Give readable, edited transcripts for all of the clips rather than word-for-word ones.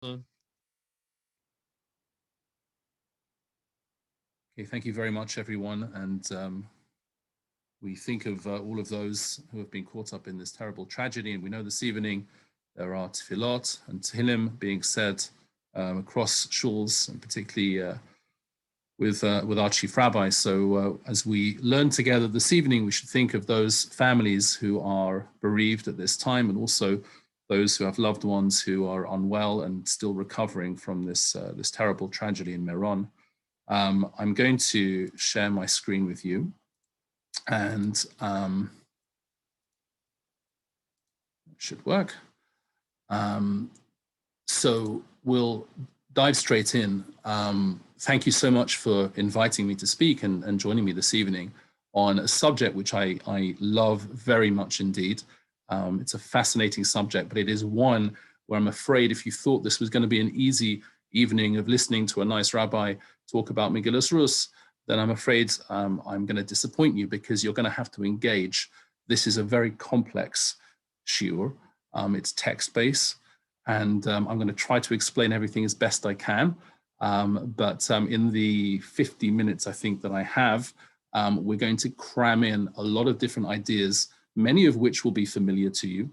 Okay, thank you very much, everyone. And we think of all of those who have been caught up in this terrible tragedy. And we know this evening there are tefillot and tehillim being said across shuls, and particularly with our chief rabbi. So as we learn together this evening, we should think of those families who are bereaved at this time, and also those who have loved ones who are unwell and still recovering from this terrible tragedy in Meron. I'm going to share my screen with you, and it should work. So we'll dive straight in. Thank you so much for inviting me to speak and joining me this evening on a subject which I love very much indeed. It's a fascinating subject, but it is one where I'm afraid if you thought this was going to be an easy evening of listening to a nice rabbi talk about Megillas Rus, then I'm afraid I'm going to disappoint you, because you're going to have to engage. This is a very complex shiur. It's text-based, and I'm going to try to explain everything as best I can. But in the 50 minutes I think that I have, we're going to cram in a lot of different ideas, many of which will be familiar to you,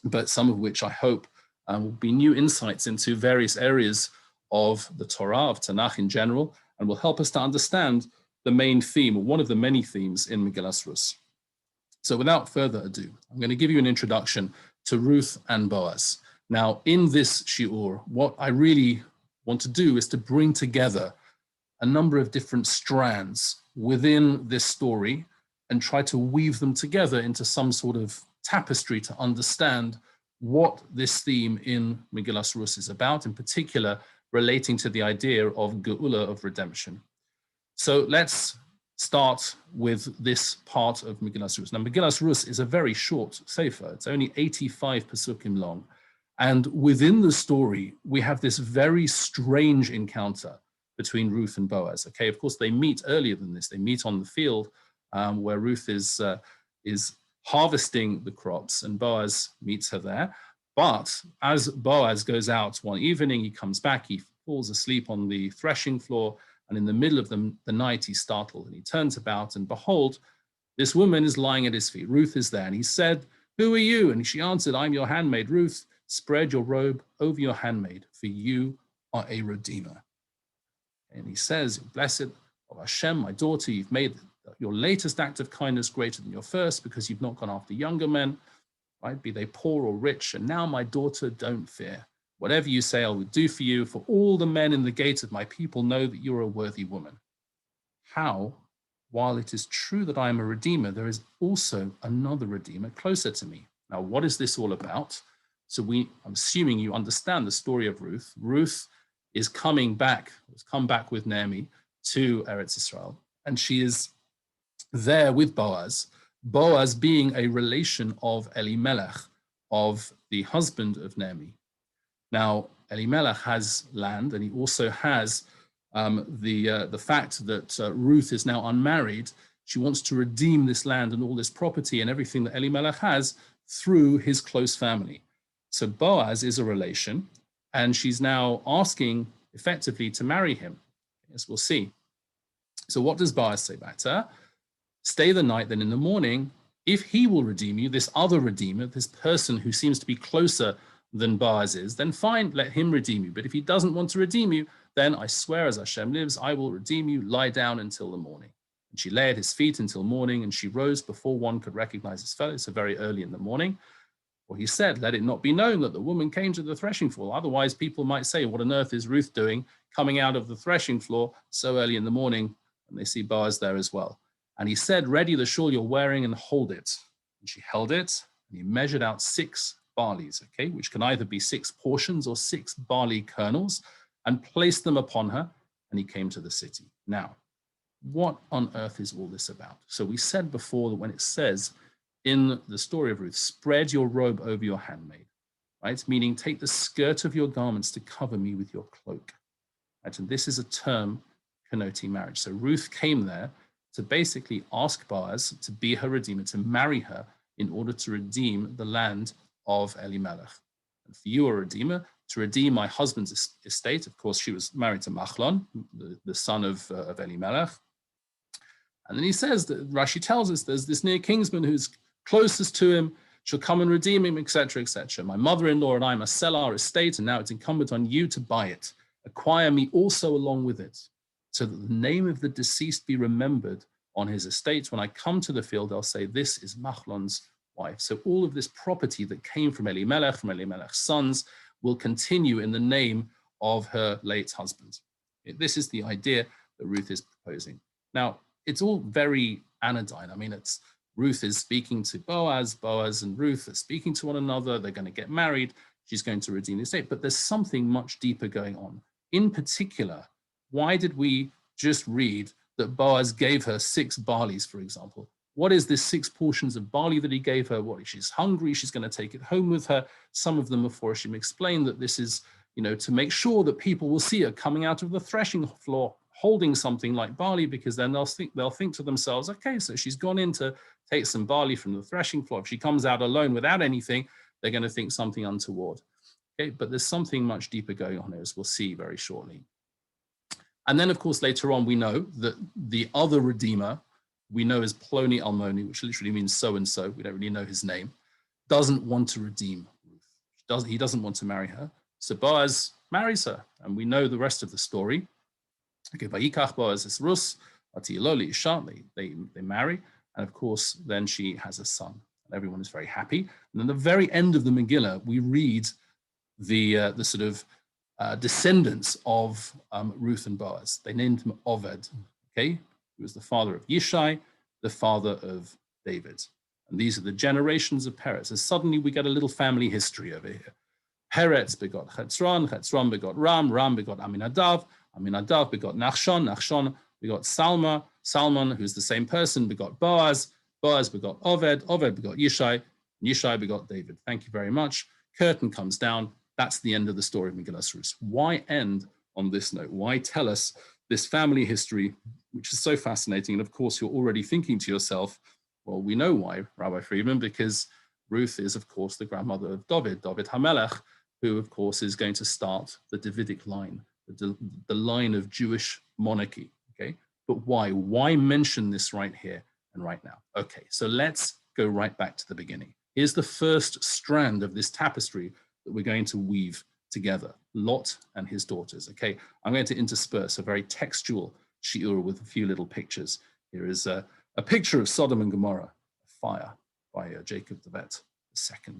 but some of which I hope will be new insights into various areas of the Torah, of Tanakh in general, and will help us to understand the main theme, or one of the many themes in Megillas Rus. So without further ado, I'm going to give you an introduction to Ruth and Boaz. Now, in this shiur, what I really want to do is to bring together a number of different strands within this story and try to weave them together into some sort of tapestry to understand what this theme in Megillas Rus is about, in particular relating to the idea of geula, of redemption. So let's start with this part of Megillas Rus. Now, Megillas Rus is a very short sefer. It's only 85 pasukim long. And within the story, we have this very strange encounter between Ruth and Boaz. Okay, of course, they meet earlier than this. They meet on the field where Ruth is harvesting the crops, and Boaz meets her there. But as Boaz goes out one evening, he comes back, he falls asleep on the threshing floor, and in the middle of the night, he's startled, and he turns about, and behold, this woman is lying at his feet. Ruth is there, and he said, "Who are you?" And she answered, "I'm your handmaid, Ruth. Spread your robe over your handmaid, for you are a redeemer." And he says, "Blessed of Hashem, my daughter, you've made your latest act of kindness greater than your first, because you've not gone after younger men, right? Be they poor or rich. And now, my daughter, don't fear. Whatever you say, I will do for you, for all the men in the gates of my people know that you're a worthy woman. How, while it is true that I am a redeemer, there is also another redeemer closer to me." Now, what is this all about? So I'm assuming you understand the story of Ruth. Ruth is coming back, has come back with Naomi to Eretz Israel, and she is there with Boaz, Boaz being a relation of Elimelech, of the husband of Naomi. Now, Elimelech has land, and he also has the fact that Ruth is now unmarried. She wants to redeem this land and all this property and everything that Elimelech has through his close family. So Boaz is a relation, and she's now asking effectively to marry him, as we'll see. So what does Boaz say back to her? "Stay the night, then in the morning, if he will redeem you," this other redeemer, this person who seems to be closer than Boaz is, "then fine, let him redeem you. But if he doesn't want to redeem you, then I swear as Hashem lives, I will redeem you. Lie down until the morning." And she lay at his feet until morning, and she rose before one could recognize his fellow, so very early in the morning. For he said, "Let it not be known that the woman came to the threshing floor. Otherwise, people might say, what on earth is Ruth doing coming out of the threshing floor so early in the morning?" And they see Boaz there as well. And he said, "Ready the shawl you're wearing and hold it." And she held it, and he measured out 6 barleys, okay, which can either be 6 portions or 6 barley kernels, and placed them upon her, and he came to the city. Now, what on earth is all this about? So we said before that when it says in the story of Ruth, "Spread your robe over your handmaid," right? Meaning take the skirt of your garments to cover me with your cloak. Right? And this is a term connoting marriage. So Ruth came there to basically ask Boaz to be her redeemer, to marry her in order to redeem the land of Elimelech. and for you a redeemer, to redeem my husband's estate. Of course, she was married to Machlon, the son of Elimelech. And then he says, that Rashi tells us, there's this near kinsman who's closest to him, shall come and redeem him, etc., etc. My mother-in-law and I must sell our estate, and now it's incumbent on you to buy it. Acquire me also along with it, so that the name of the deceased be remembered on his estate. When I come to the field, I'll say, this is Machlon's wife. So all of this property that came from Elimelech's sons, will continue in the name of her late husband. This is the idea that Ruth is proposing. Now, it's all very anodyne. I mean, it's Ruth is speaking to Boaz, Boaz and Ruth are speaking to one another, they're going to get married, she's going to redeem the estate, but there's something much deeper going on. In particular, why did we just read that Boaz gave her 6 barleys, for example? What is this 6 portions of barley that he gave her? What, she's hungry, she's going to take it home with her. Some of them, of course, she explained that this is, to make sure that people will see her coming out of the threshing floor holding something like barley, because then they'll think to themselves, okay, so she's gone in to take some barley from the threshing floor. If she comes out alone without anything, they're going to think something untoward. Okay, but there's something much deeper going on here, as we'll see very shortly. And then, of course, later on, we know that the other redeemer, we know as Ploni Almoni, which literally means so-and-so, we don't really know his name, doesn't want to redeem Ruth. He doesn't want to marry her. So Boaz marries her, and we know the rest of the story. Okay, Vayikach Boaz Rus, Atiyololi Isha, they marry, and of course, then she has a son. And everyone is very happy. And then the very end of the Megillah, we read the sort of descendants of Ruth and Boaz. They named him Oved, okay, who was the father of Yishai, the father of David. And these are the generations of Peretz. And suddenly we get a little family history over here. Peretz begot Chetzron, Chetzron begot Ram, Ram begot Aminadav, Aminadav begot Nachshon, Nachshon begot Salma, Salmon, who's the same person, begot Boaz, Boaz begot Oved, Oved begot Yishai, Yishai begot David. Thank you very much. Curtain comes down. That's the end of the story of Megillas Rus. Why end on this note? Why tell us this family history, which is so fascinating? And of course, you're already thinking to yourself, well, we know why, Rabbi Freedman, because Ruth is, of course, the grandmother of David HaMelech, who, of course, is going to start the Davidic line, the line of Jewish monarchy, okay? But why? Why mention this right here and right now? Okay, so let's go right back to the beginning. Here's the first strand of this tapestry that we're going to weave together, Lot and his daughters, okay? I'm going to intersperse a very textual shiur with a few little pictures. Here is a picture of Sodom and Gomorrah, fire by Jacob the Vet II.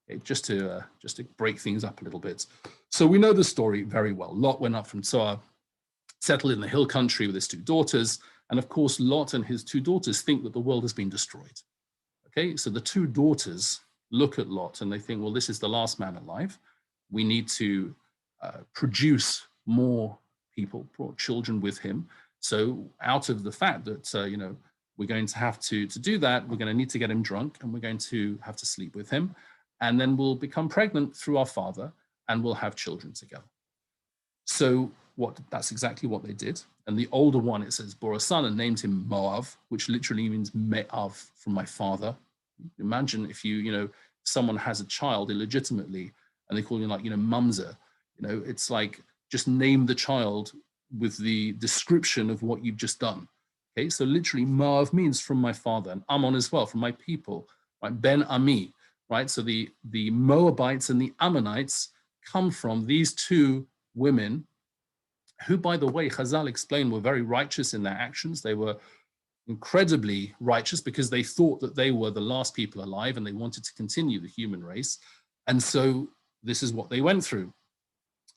Okay, just to break things up a little bit. So we know the story very well. Lot went up from Zoar, settled in the hill country with his 2 daughters, and of course, Lot and his 2 daughters think that the world has been destroyed. Okay, so the 2 daughters look at Lot and they think, well, this is the last man alive. We need to produce more people, brought children with him. So out of the fact that, we're going to have to do that, we're going to need to get him drunk and we're going to have to sleep with him. And then we'll become pregnant through our father and we'll have children together. So that's exactly what they did. And the older one, it says, bore a son and named him Moav, which literally means Me'av, from my father. Imagine if someone has a child illegitimately and they call you Mumza, it's like just name the child with the description of what you've just done. Okay, so literally Moav means from my father, and Ammon as well, from my people, right? Ben Ami, right? So the Moabites and the Ammonites come from these 2 women who, by the way, Chazal explained, were very righteous in their actions. They were incredibly righteous because they thought that they were the last people alive and they wanted to continue the human race. And so this is what they went through.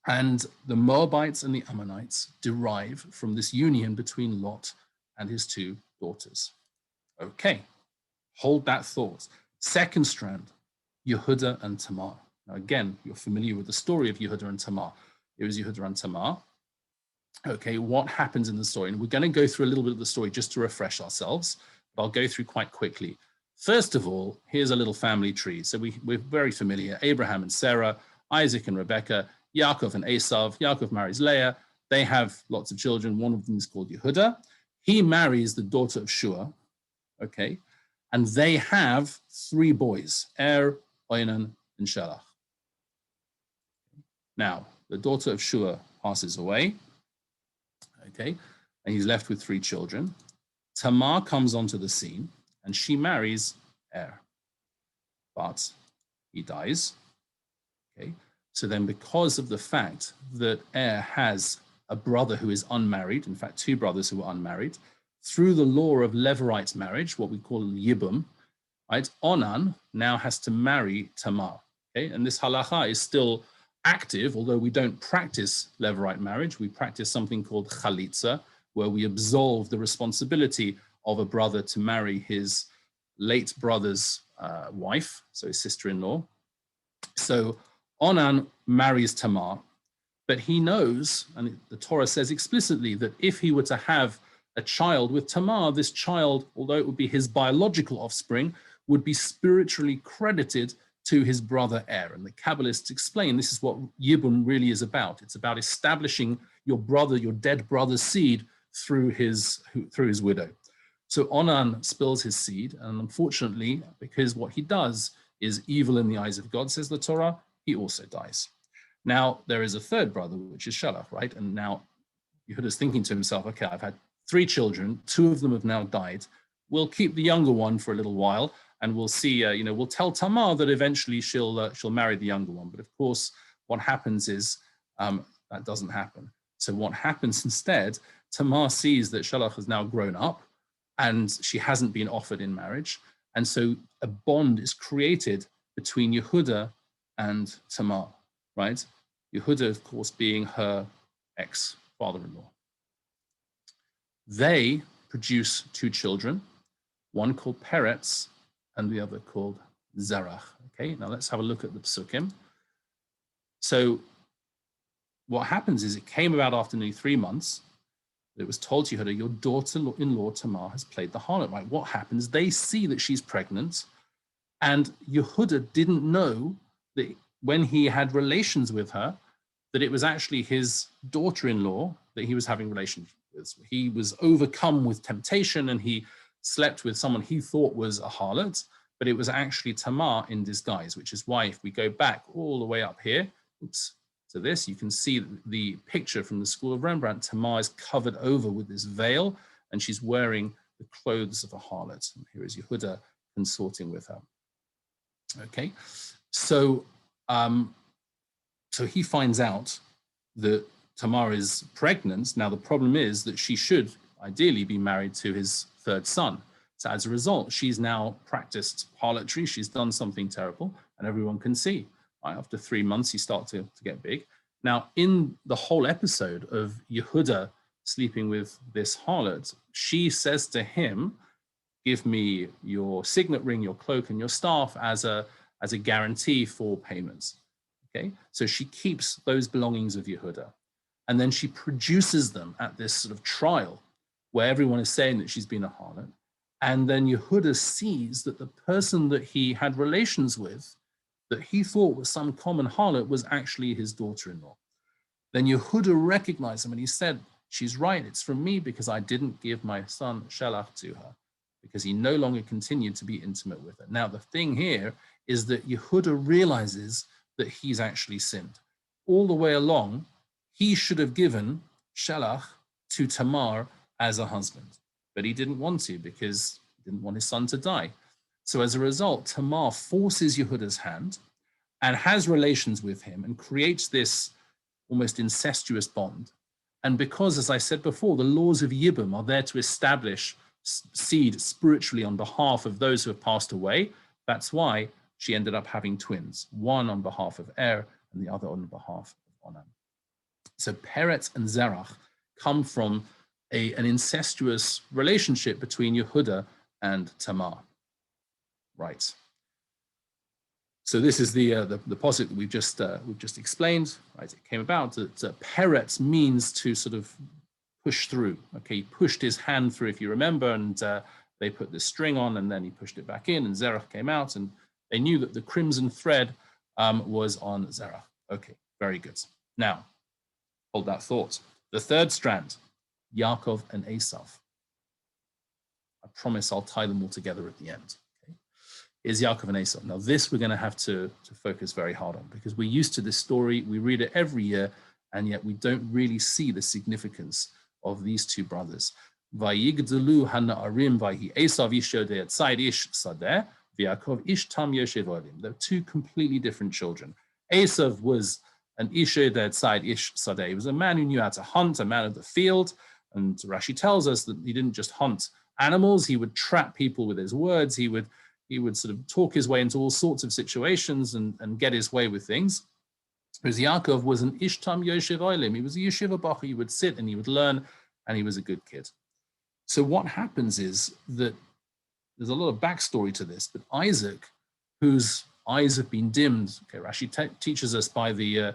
And the Moabites and the Ammonites derive from this union between Lot and his 2 daughters. Okay, hold that thought. Second strand, Yehuda and Tamar. Now again, you're familiar with the story of Yehuda and Tamar. Here is Yehuda and Tamar. Okay, what happens in the story? And we're going to go through a little bit of the story just to refresh ourselves, but I'll go through quite quickly. First of all, here's a little family tree. So we're very familiar. Abraham and Sarah, Isaac and Rebekah, Yaakov and Esav. Yaakov marries Leah. They have lots of children. One of them is called Yehuda. He marries the daughter of Shua, okay? And they have 3 boys, Er, Oinan, and Shelach. Now, the daughter of Shua passes away, okay, and he's left with 3 children. Tamar comes onto the scene, and she marries Er, but he dies, okay? So then because of the fact that Er has a brother who is unmarried, in fact, 2 brothers who are unmarried, through the law of Levirate marriage, what we call Yibum, right, Onan now has to marry Tamar, okay? And this halacha is still active, although we don't practice Levirate marriage. We practice something called chalitza, where we absolve the responsibility of a brother to marry his late brother's wife, so his sister-in-law. So Onan marries Tamar, but he knows, and the Torah says explicitly, that if he were to have a child with Tamar, this child, although it would be his biological offspring, would be spiritually credited to his brother Er. And the Kabbalists explain this is what Yibum really is about. It's about establishing your brother, your dead brother's seed through his widow. So Onan spills his seed, and unfortunately, because what he does is evil in the eyes of God, says the Torah, he also dies. Now, there is a third brother, which is Shelach, right? And now Yehuda's thinking to himself, okay, I've had 3 children, 2 of them have now died. We'll keep the younger one for a little while, and we'll see, we'll tell Tamar that eventually she'll marry the younger one. But of course, what happens is that doesn't happen. So what happens instead, Tamar sees that Shelach has now grown up, and she hasn't been offered in marriage. And so a bond is created between Yehuda and Tamar, right? Yehuda, of course, being her ex-father-in-law. They produce 2 children, one called Peretz and the other called Zerach. Okay, now let's have a look at the Psukim. So what happens is it came about after nearly 3 months. It was told to Yehuda, your daughter-in-law Tamar has played the harlot, right? What happens? They see that she's pregnant, and Yehuda didn't know that when he had relations with her, that it was actually his daughter-in-law that he was having relations with. He was overcome with temptation, and he slept with someone he thought was a harlot, but it was actually Tamar in disguise, which is why if we go back all the way up here, to this, you can see the picture from the School of Rembrandt. Tamar is covered over with this veil, and she's wearing the clothes of a harlot. And here is Yehuda consorting with her. Okay, so he finds out that Tamar is pregnant. Now the problem is that she should ideally be married to his 3rd son. So as a result, she's now practiced harlotry. She's done something terrible, and everyone can see. After 3 months, you start to get big. Now, in the whole episode of Yehuda sleeping with this harlot, she says to him, give me your signet ring, your cloak, and your staff as a guarantee for payments. Okay, so she keeps those belongings of Yehuda, and then she produces them at this sort of trial where everyone is saying that she's been a harlot. And then Yehuda sees that the person that he had relations with, that he thought was some common harlot, was actually his daughter-in-law. Then Yehuda recognized him, and he said, she's right, it's from me because I didn't give my son Shelach to her, because he no longer continued to be intimate with her. Now, the thing here is that Yehuda realizes that he's actually sinned. All the way along, he should have given Shelach to Tamar as a husband, but he didn't want to because he didn't want his son to die. So as a result, Tamar forces Yehuda's hand and has relations with him and creates this almost incestuous bond. And because, as I said before, the laws of Yibum are there to establish seed spiritually on behalf of those who have passed away, that's why she ended up having twins, one on behalf of Er and the other on behalf of Onan. So Peretz and Zerach come from an incestuous relationship between Yehuda and Tamar. Right. So this is the posuk that we've just explained. Right. It came about that Peretz means to sort of push through. Okay, he pushed his hand through, if you remember, and they put this string on, and then he pushed it back in, and Zerach came out, and they knew that the crimson thread was on Zerach. Okay, very good. Now, hold that thought. The third strand, Yaakov and Esav. I promise I'll tie them all together at the end. Okay? is Yaakov and Esau. Now, this we're going to have to focus very hard on, because we're used to this story. We read it every year, and yet we don't really see the significance of these two brothers. Vayigdelu hana'arim vayi Esav ish yodei tzayid ish sadeh, v'Yaakov ish tam yoshev olim. They're two completely different children. Esav was an ish yodei tzayid ish sadeh. He was a man who knew how to hunt, a man of the field. And Rashi tells us that he didn't just hunt animals, he would trap people with his words. He would sort of talk his way into all sorts of situations and get his way with things. Whereas Yaakov was an ishtam yoshev olim. He was a yeshiva bacher. He would sit and he would learn, and he was a good kid. So what happens is that there's a lot of backstory to this, but Isaac, whose eyes have been dimmed, okay, Rashi teaches us by the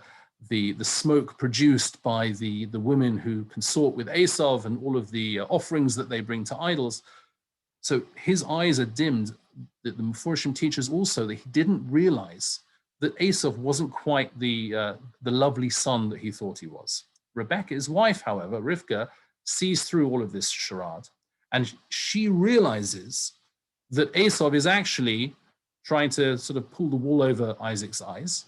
smoke produced by the women who consort with Esav and all of the offerings that they bring to idols. So his eyes are dimmed. The Meforshim teaches also that he didn't realize that Esav wasn't quite the lovely son that he thought he was. Rebecca, his wife, however, Rivka, sees through all of this charade, and she realizes that Esav is actually trying to sort of pull the wool over Isaac's eyes.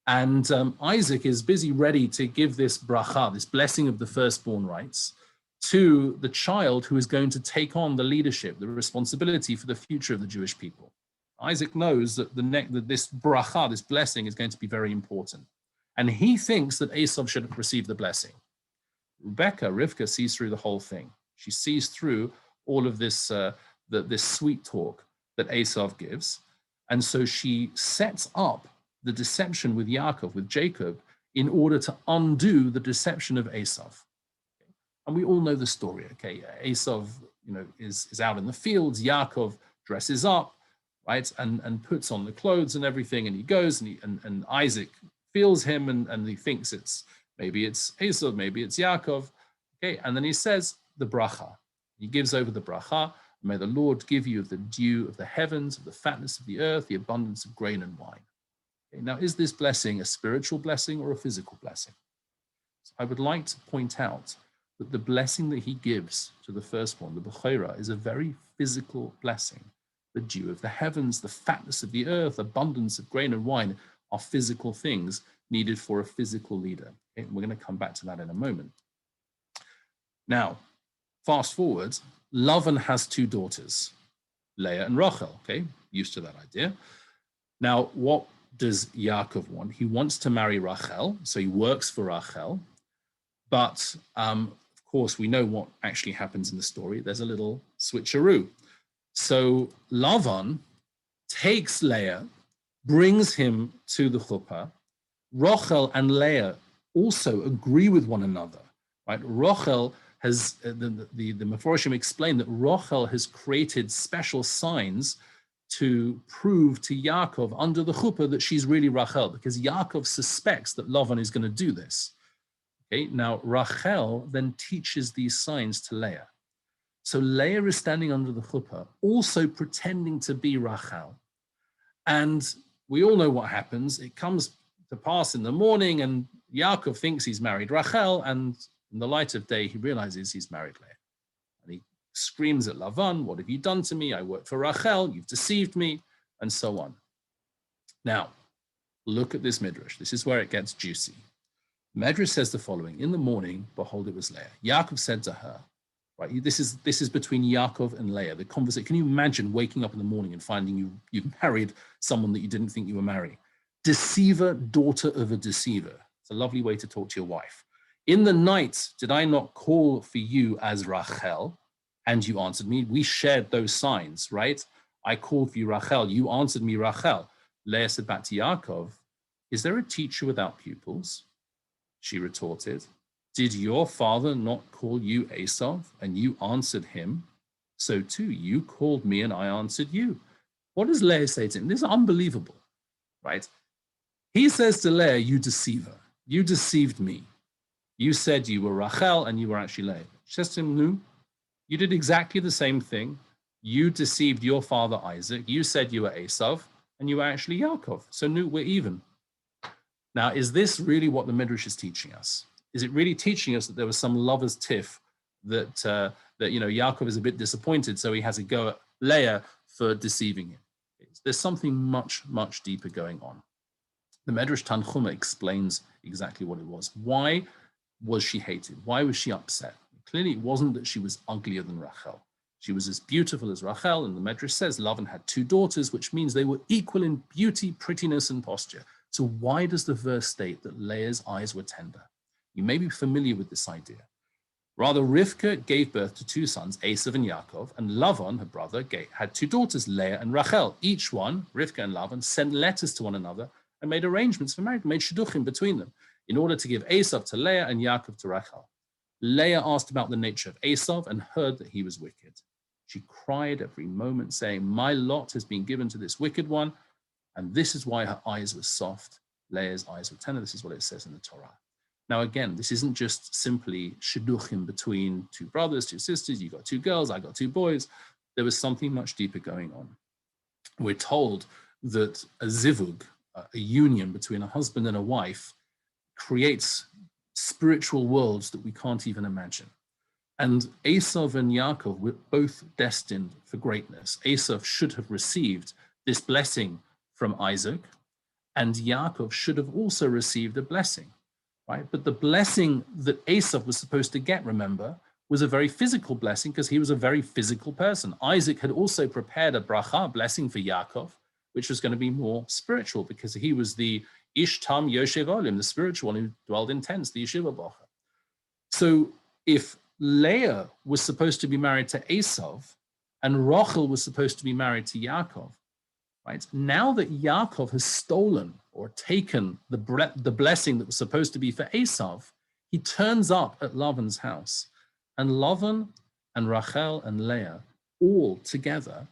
And Isaac is busy ready to give this bracha, this blessing of the firstborn rights, to the child who is going to take on the leadership, the responsibility for the future of the Jewish people. Isaac knows that that this bracha, this blessing, is going to be very important. And he thinks that Esav should receive the blessing. Rivka sees through the whole thing. She sees through all of this, this sweet talk that Esav gives. And so she sets up the deception with Yaakov, with Jacob, in order to undo the deception of Esav. And we all know the story, okay? Esav, is out in the fields. Yaakov dresses up, right, and puts on the clothes and everything, and he goes, and Isaac feels him, and he thinks maybe it's Esav, maybe it's Yaakov, okay? And then he says the bracha. He gives over the bracha. May the Lord give you of the dew of the heavens, of the fatness of the earth, the abundance of grain and wine. Okay, now, is this blessing a spiritual blessing or a physical blessing? So I would like to point out that the blessing that he gives to the firstborn, the Bechorah, is a very physical blessing. The dew of the heavens, the fatness of the earth, abundance of grain and wine are physical things needed for a physical leader. Okay, and we're going to come back to that in a moment. Now, fast forward, Lavan has two daughters, Leah and Rachel, okay? Used to that idea. Now, what does Yaakov want? He wants to marry Rachel, so he works for Rachel. But, of course, we know what actually happens in the story. There's a little switcheroo. So Lavan takes Leah, brings him to the chuppah. Rachel and Leah also agree with one another, right? Rachel has, the Meforshim explained that Rachel has created special signs to prove to Yaakov under the chuppah that she's really Rachel, because Yaakov suspects that Lavan is going to do this. Okay, now Rachel then teaches these signs to Leah. So Leah is standing under the chuppah, also pretending to be Rachel. And we all know what happens. It comes to pass in the morning, and Yaakov thinks he's married Rachel, and in the light of day, he realizes he's married Leah. And he screams at Lavan, "What have you done to me? I work for Rachel, you've deceived me," and so on. Now, look at this midrash. This is where it gets juicy. Medrash says the following: in the morning, behold, it was Leah. Yaakov said to her, right? This is between Yaakov and Leah. The conversation. Can you imagine waking up in the morning and finding you've married someone that you didn't think you were marrying? Deceiver, daughter of a deceiver. It's a lovely way to talk to your wife. In the night, did I not call for you as Rachel? And you answered me. We shared those signs, right? I called for you Rachel. You answered me Rachel. Leah said back to Yaakov, "Is there a teacher without pupils?" She retorted, "Did your father not call you Esav, and you answered him? So too, you called me, and I answered you." What does Leah say to him? This is unbelievable, right? He says to Leah, "You deceiver, you deceived me. You said you were Rachel, and you were actually Leah." She says to him, "No, you did exactly the same thing. You deceived your father Isaac. You said you were Esav, and you were actually Yaakov. So no, we're even." Now, is this really what the Midrash is teaching us? Is it really teaching us that there was some lover's tiff that Yaakov is a bit disappointed, so he has a go at Leah for deceiving him? daughters. There's something much, much deeper going on. The Medrash Tanchuma explains exactly what it was. Why was she hated? Why was she upset? Clearly, it wasn't that she was uglier than Rachel. She was as beautiful as Rachel, and the Medrash says Lavan had 2 daughters, which means they were equal in beauty, prettiness, and posture. So why does the verse state that Leah's eyes were tender? You may be familiar with this idea. Rather, Rivka gave birth to 2 sons, Esav and Yaakov, and Lavan, her brother, had 2 daughters, Leah and Rachel. Each one, Rivka and Lavan, sent letters to one another and made arrangements for marriage, made shidduchim between them, in order to give Esav to Leah and Yaakov to Rachel. Leah asked about the nature of Esav and heard that he was wicked. She cried every moment, saying, "My lot has been given to this wicked one," and this is why her eyes were soft. Leah's eyes were tender. This is what it says in the Torah. Now, again, this isn't just simply shidduchim between 2 brothers, 2 sisters. You got 2 girls, I got 2 boys. There was something much deeper going on. We're told that a zivug, a union between a husband and a wife, creates spiritual worlds that we can't even imagine. And Esav and Yaakov were both destined for greatness. Esav should have received this blessing from Isaac, and Yaakov should have also received a blessing, right? But the blessing that Esav was supposed to get, remember, was a very physical blessing because he was a very physical person. Isaac had also prepared a bracha, blessing for Yaakov, which was going to be more spiritual because he was the Ish Tam Yoshev Olim, the spiritual one who dwelled in tents, the Yeshiva Bocha. So if Leah was supposed to be married to Esav and Rachel was supposed to be married to Yaakov, right? Now that Yaakov has stolen or taken the blessing that was supposed to be for Esav, he turns up at Lavan's house, and Lavan and Rachel and Leah all together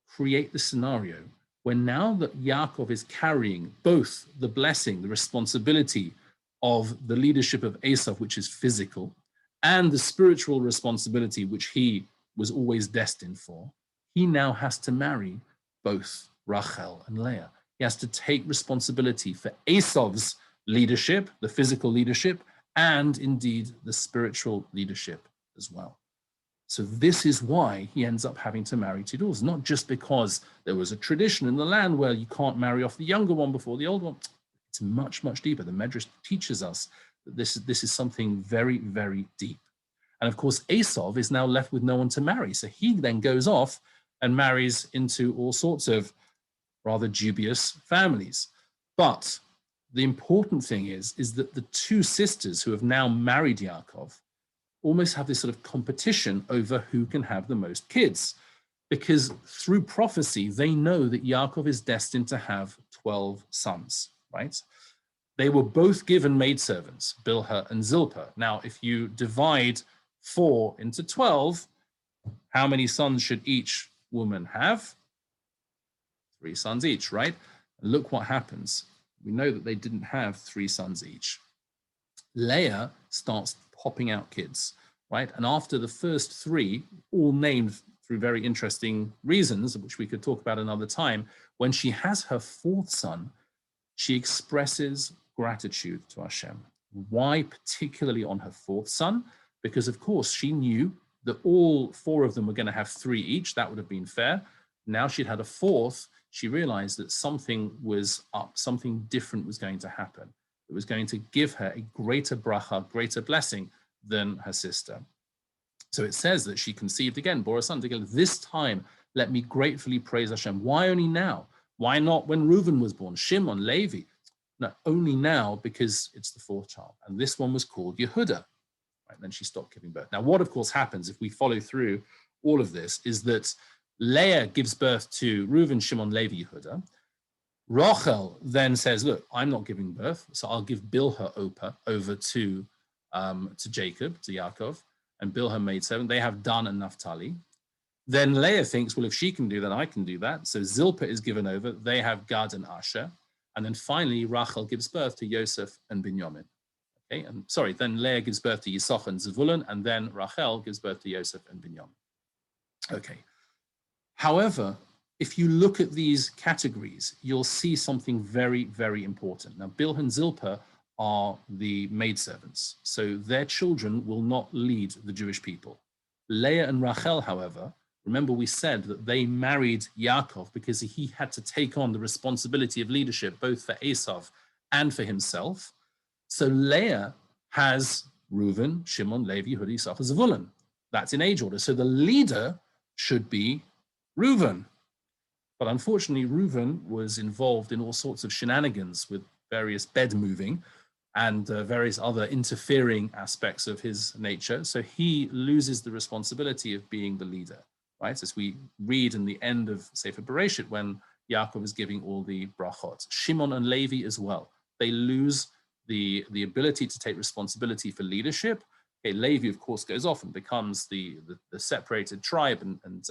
create the scenario where now that Yaakov is carrying both the blessing, the responsibility of the leadership of Esav, which is physical, and the spiritual responsibility, which he was always destined for, he now has to marry both Rachel and Leah. He has to take responsibility for Esav's leadership, the physical leadership, and indeed the spiritual leadership as well. So this is why he ends up having to marry 2 daughters, not just because there was a tradition in the land where you can't marry off the younger one before the old one. It's much, much deeper. The Medrash teaches us that this is something very, very deep. And of course, Esav is now left with no one to marry. So he then goes off and marries into all sorts of rather dubious families. But the important thing is that the 2 sisters who have now married Yaakov almost have this sort of competition over who can have the most kids, because through prophecy, they know that Yaakov is destined to have 12 sons, right? They were both given maidservants, Bilhah and Zilpah. Now, if you divide 4 into 12, how many sons should each woman have? 3 sons each, right? And look what happens. We know that they didn't have 3 sons each. Leah starts popping out kids, right? And after the first 3, all named through very interesting reasons, which we could talk about another time, when she has her 4th son, she expresses gratitude to Hashem. Why particularly on her 4th son? Because of course she knew that all 4 of them were going to have 3 each. That would have been fair. Now she'd had a 4th. She realized that something was up, something different was going to happen. It was going to give her a greater bracha, greater blessing than her sister. So it says that she conceived again, bore a son together. This time, let me gratefully praise Hashem. Why only now? Why not when Reuben was born, Shimon, Levi? No, only now because it's the 4th child. And this one was called Yehuda. Right? Then she stopped giving birth. Now, what of course happens if we follow through all of this is that Leah gives birth to Reuben, Shimon, Levi, Yehuda. Rachel then says, look, I'm not giving birth, so I'll give Bilhah over to Jacob, to Yaakov, and Bilhah maidservant. They have Dan and Naphtali. Then Leah thinks, well, if she can do that, I can do that. So Zilpah is given over. They have Gad and Asher. And then finally, Rachel gives birth to Yosef and Binyamin. Okay, and sorry, then Leah gives birth to Yisachar and Zevulun, and then Rachel gives birth to Yosef and Binyamin. Okay. However, if you look at these categories, you'll see something very, very important. Now, Bilhah and Zilpah are the maidservants, so their children will not lead the Jewish people. Leah and Rachel, however, Remember, we said that they married Yaakov because he had to take on the responsibility of leadership, both for Esav and for himself. So Leah has Reuven, Shimon, Levi, Yehuda, Yisachar, Zevulun. That's in age order. So the leader should be Reuven. But unfortunately, Reuven was involved in all sorts of shenanigans with various bed moving and various other interfering aspects of his nature. So he loses the responsibility of being the leader, right? As we read in the end of Sefer Bereshit, when Yaakov is giving all the brachot. Shimon and Levi as well. They lose the ability to take responsibility for leadership. Okay, Levi, of course, goes off and becomes the separated tribe and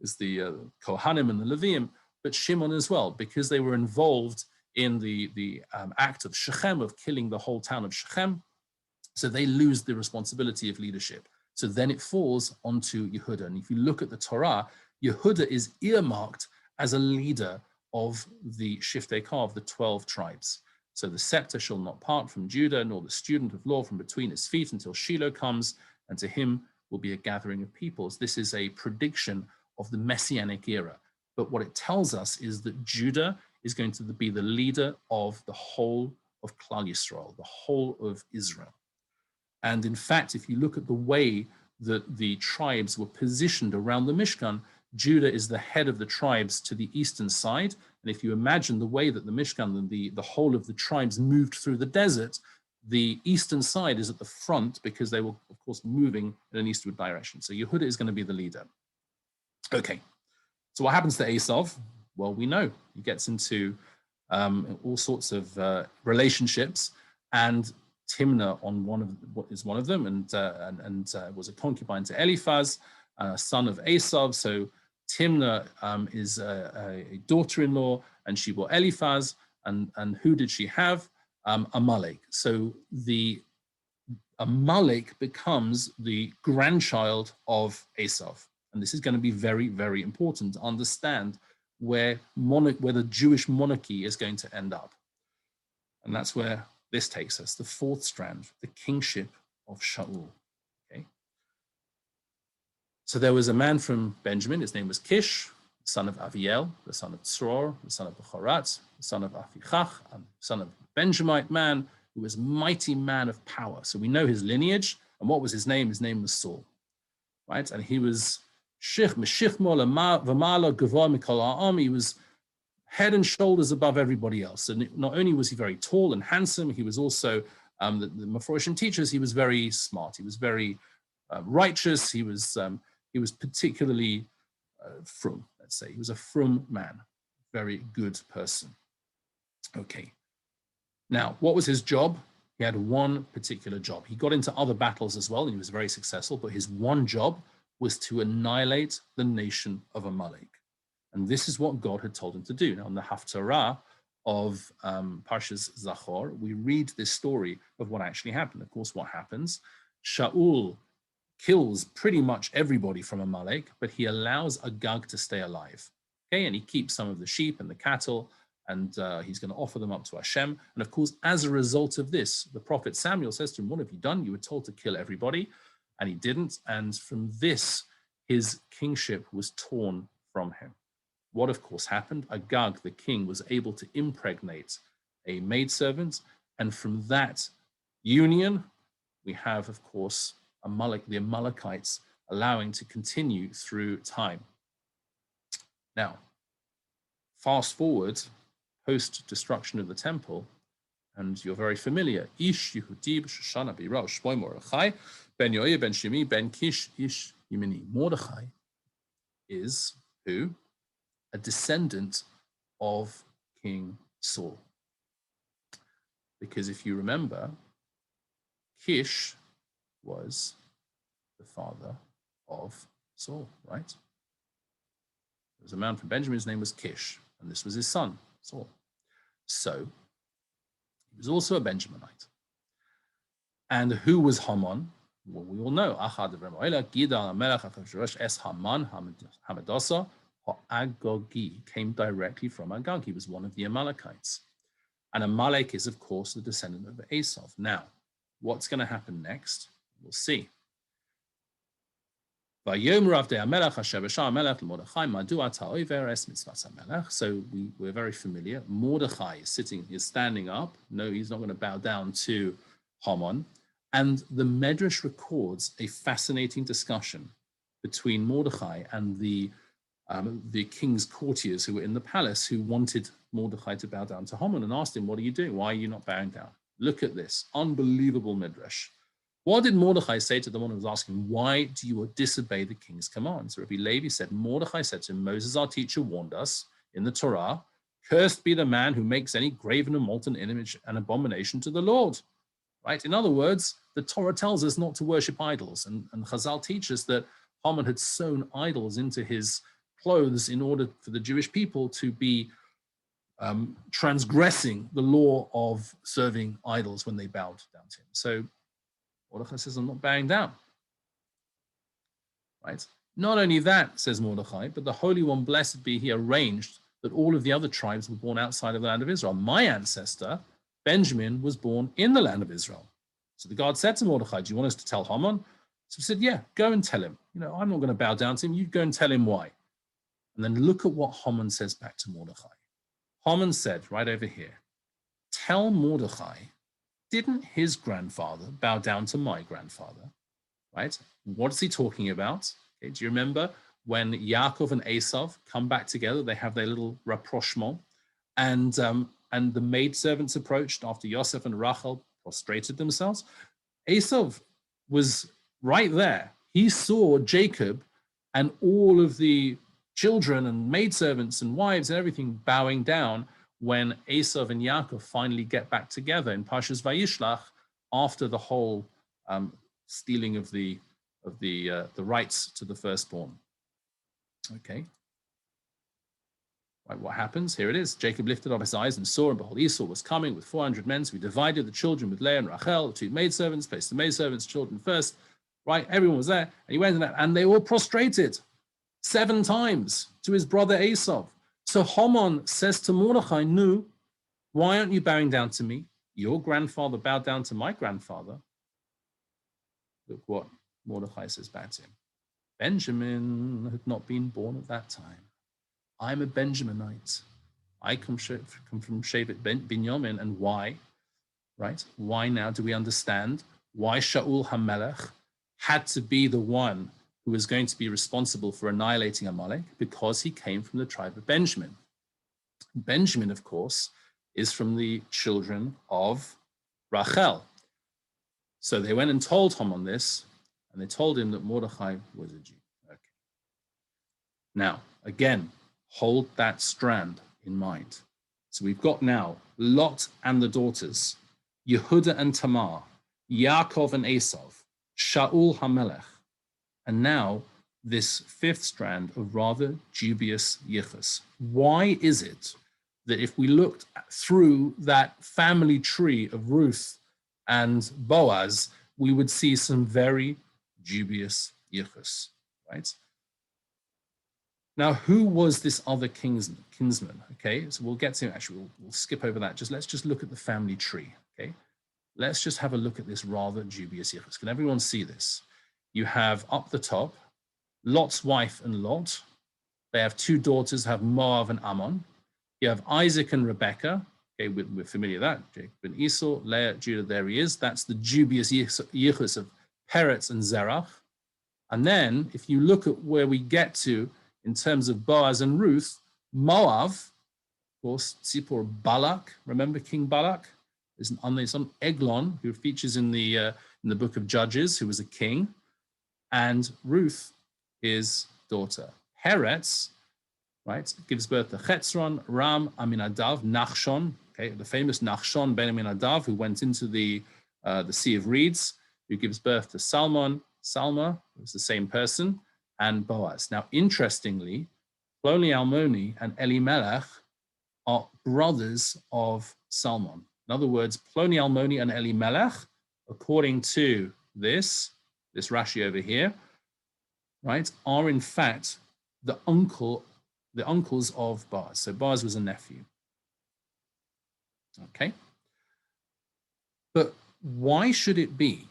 is the Kohanim and the Leviim, but Shimon as well, because they were involved in the act of Shechem, of killing the whole town of Shechem. So they lose the responsibility of leadership. So then it falls onto Yehuda. And if you look at the Torah, Yehuda is earmarked as a leader of the Shiftei Kav, the 12 tribes. So the scepter shall not part from Judah, nor the student of law from between his feet until Shiloh comes, and to him will be a gathering of peoples. This is a prediction of the Messianic era. But what it tells us is that Judah is going to be the leader of the whole of Klal Yisrael, the whole of Israel. And in fact, if you look at the way that the tribes were positioned around the Mishkan, Judah is the head of the tribes to the eastern side. And if you imagine the way that the Mishkan and the whole of the tribes moved through the desert, the eastern side is at the front because they were, of course, moving in an eastward direction. So Yehuda is going to be the leader. Okay, so what happens to Esav? Well, we know he gets into all sorts of relationships, and Timnah is one of them, and was a concubine to Eliphaz, son of Esav. So Timnah is a daughter-in-law, and she bore Eliphaz, and who did she have? Amalek. So the Amalek becomes the grandchild of Esav. And this is going to be very, very important to understand where the Jewish monarchy is going to end up. And that's where this takes us, the fourth strand, the kingship of Shaul. Okay. So there was a man from Benjamin, his name was Kish, the son of Aviel, the son of Tzror, the son of Bechorat, the son of Afichach, and son of a Benjamite man, who was a mighty man of power. So we know his lineage. And what was his name? His name was Saul, right? And he was he was head and shoulders above everybody else. So not only was he very tall and handsome, he was also, the Mephoshim teachers, he was very smart. He was very righteous. He was particularly frum, let's say. He was a frum man, very good person. Okay. Now, what was his job? He had one particular job. He got into other battles as well, and he was very successful, but his one job was to annihilate the nation of Amalek. And this is what God had told him to do. Now, in the Haftarah of Parshas Zachor, we read this story of what actually happened. Of course, what happens? Shaul kills pretty much everybody from Amalek, but he allows Agag to stay alive. Okay, and he keeps some of the sheep and the cattle, and he's going to offer them up to Hashem. And of course, as a result of this, the prophet Samuel says to him, "What have you done? You were told to kill everybody." And he didn't. And from this, his kingship was torn from him. What, of course, happened? Agag, the king, was able to impregnate a maidservant. And from that union, we have, of course, the Amalekites allowing to continue through time. Now, fast forward, post-destruction of the temple, and you're very familiar. Ish Yehudi b'Shoshana b'Yira Shmoi Mordechai ben Yoel ben Shimi ben Kish ish Yemini. Mordechai is who? A descendant of King Saul. Because if you remember, Kish was the father of Saul, right? There was a man from Benjamin, his name was Kish, and this was his son, Saul. So he was also a Benjaminite. And who was Haman? Well, we all know. Agagi came directly from Agag. He was one of the Amalekites. And Amalek is, of course, the descendant of Esav. Now, what's going to happen next? We'll see. So we're very familiar. Mordechai is standing up. No, he's not going to bow down to Haman. And the Medrash records a fascinating discussion between Mordechai and the king's courtiers who were in the palace, who wanted Mordechai to bow down to Haman, and asked him, "What are you doing? Why are you not bowing down?" Look at this unbelievable Midrash. What did Mordechai say to the one who was asking, "Why do you disobey the king's commands?" Rabbi Levi said, Mordechai said to him, "Moses, our teacher, warned us in the Torah, cursed be the man who makes any graven or molten image an abomination to the Lord." Right? In other words, the Torah tells us not to worship idols. And Chazal teaches that Haman had sewn idols into his clothes in order for the Jewish people to be transgressing the law of serving idols when they bowed down to him. So Mordechai says, "I'm not bowing down." Right? Not only that, says Mordechai, but the Holy One, blessed be he, arranged that all of the other tribes were born outside of the land of Israel. My ancestor, Benjamin, was born in the land of Israel. So the God said to Mordechai, "Do you want us to tell Haman?" So he said, "Yeah, go and tell him. I'm not going to bow down to him. You go and tell him why." And then look at what Haman says back to Mordechai. Haman said, right over here, "Tell Mordechai, didn't his grandfather bow down to my grandfather?" Right? What is he talking about? Okay, do you remember when Yaakov and Esav come back together? They have their little rapprochement, and the maidservants approached after Yosef and Rachel prostrated themselves. Esav was right there. He saw Jacob and all of the children and maidservants and wives and everything bowing down when Esav and Yaakov finally get back together in Parshas Vayishlach after the whole stealing of the rights to the firstborn. Okay. Right, what happens? Here it is. Jacob lifted up his eyes and saw, and behold, Esau was coming with 400 men. So he divided the children with Leah and Rachel, the two maidservants, placed the maidservants' children first. Right, everyone was there, and he went in there, and they all prostrated 7 times to his brother Esau. So Haman says to Mordechai, "No, why aren't you bowing down to me? Your grandfather bowed down to my grandfather." Look what Mordechai says back to him. Benjamin had not been born at that time. I'm a Benjaminite. I come from Shevet Binyamin. And why? Right? Why now do we understand why Shaul HaMelech had to be the one who was going to be responsible for annihilating Amalek? Because he came from the tribe of Benjamin. Benjamin, of course, is from the children of Rachel. So they went and told Haman this, and they told him that Mordechai was a Jew. Okay. Now, again, hold that strand in mind. So we've got now Lot and the daughters, Yehuda and Tamar, Yaakov and Esav, Shaul HaMelech, and now this 5th strand of rather dubious yichus. Why is it that if we looked through that family tree of Ruth and Boaz, we would see some very dubious yichus, right? Now, who was this other kinsman? Okay, so we'll get to him. Actually, we'll skip over that. Let's just look at the family tree. Okay, let's just have a look at this rather dubious yichus. Can everyone see this? You have up the top Lot's wife and Lot. They have 2 daughters, have Moab and Ammon. You have Isaac and Rebekah. Okay, we're familiar with that. Jacob and Esau, Leah, Judah, there he is. That's the dubious yichus of Peretz and Zerach. And then if you look at where we get to in terms of Boaz and Ruth, Moab, of course, Tzipor, Balak. Remember King Balak? There's some Eglon who features in the book of Judges, who was a king, and Ruth, his daughter. Peretz, right, gives birth to Chetzron, Ram, Aminadav, Nachshon, okay, the famous Nachshon ben Aminadav, who went into the Sea of Reeds, who gives birth to Salma, who's the same person, and Boaz. Now, interestingly, Ploni Almoni and Elimelech are brothers of Salmon. In other words, Ploni Almoni and Elimelech, according to this Rashi over here, right, are in fact the uncles of Boaz. So Boaz was a nephew. Okay. But why should it be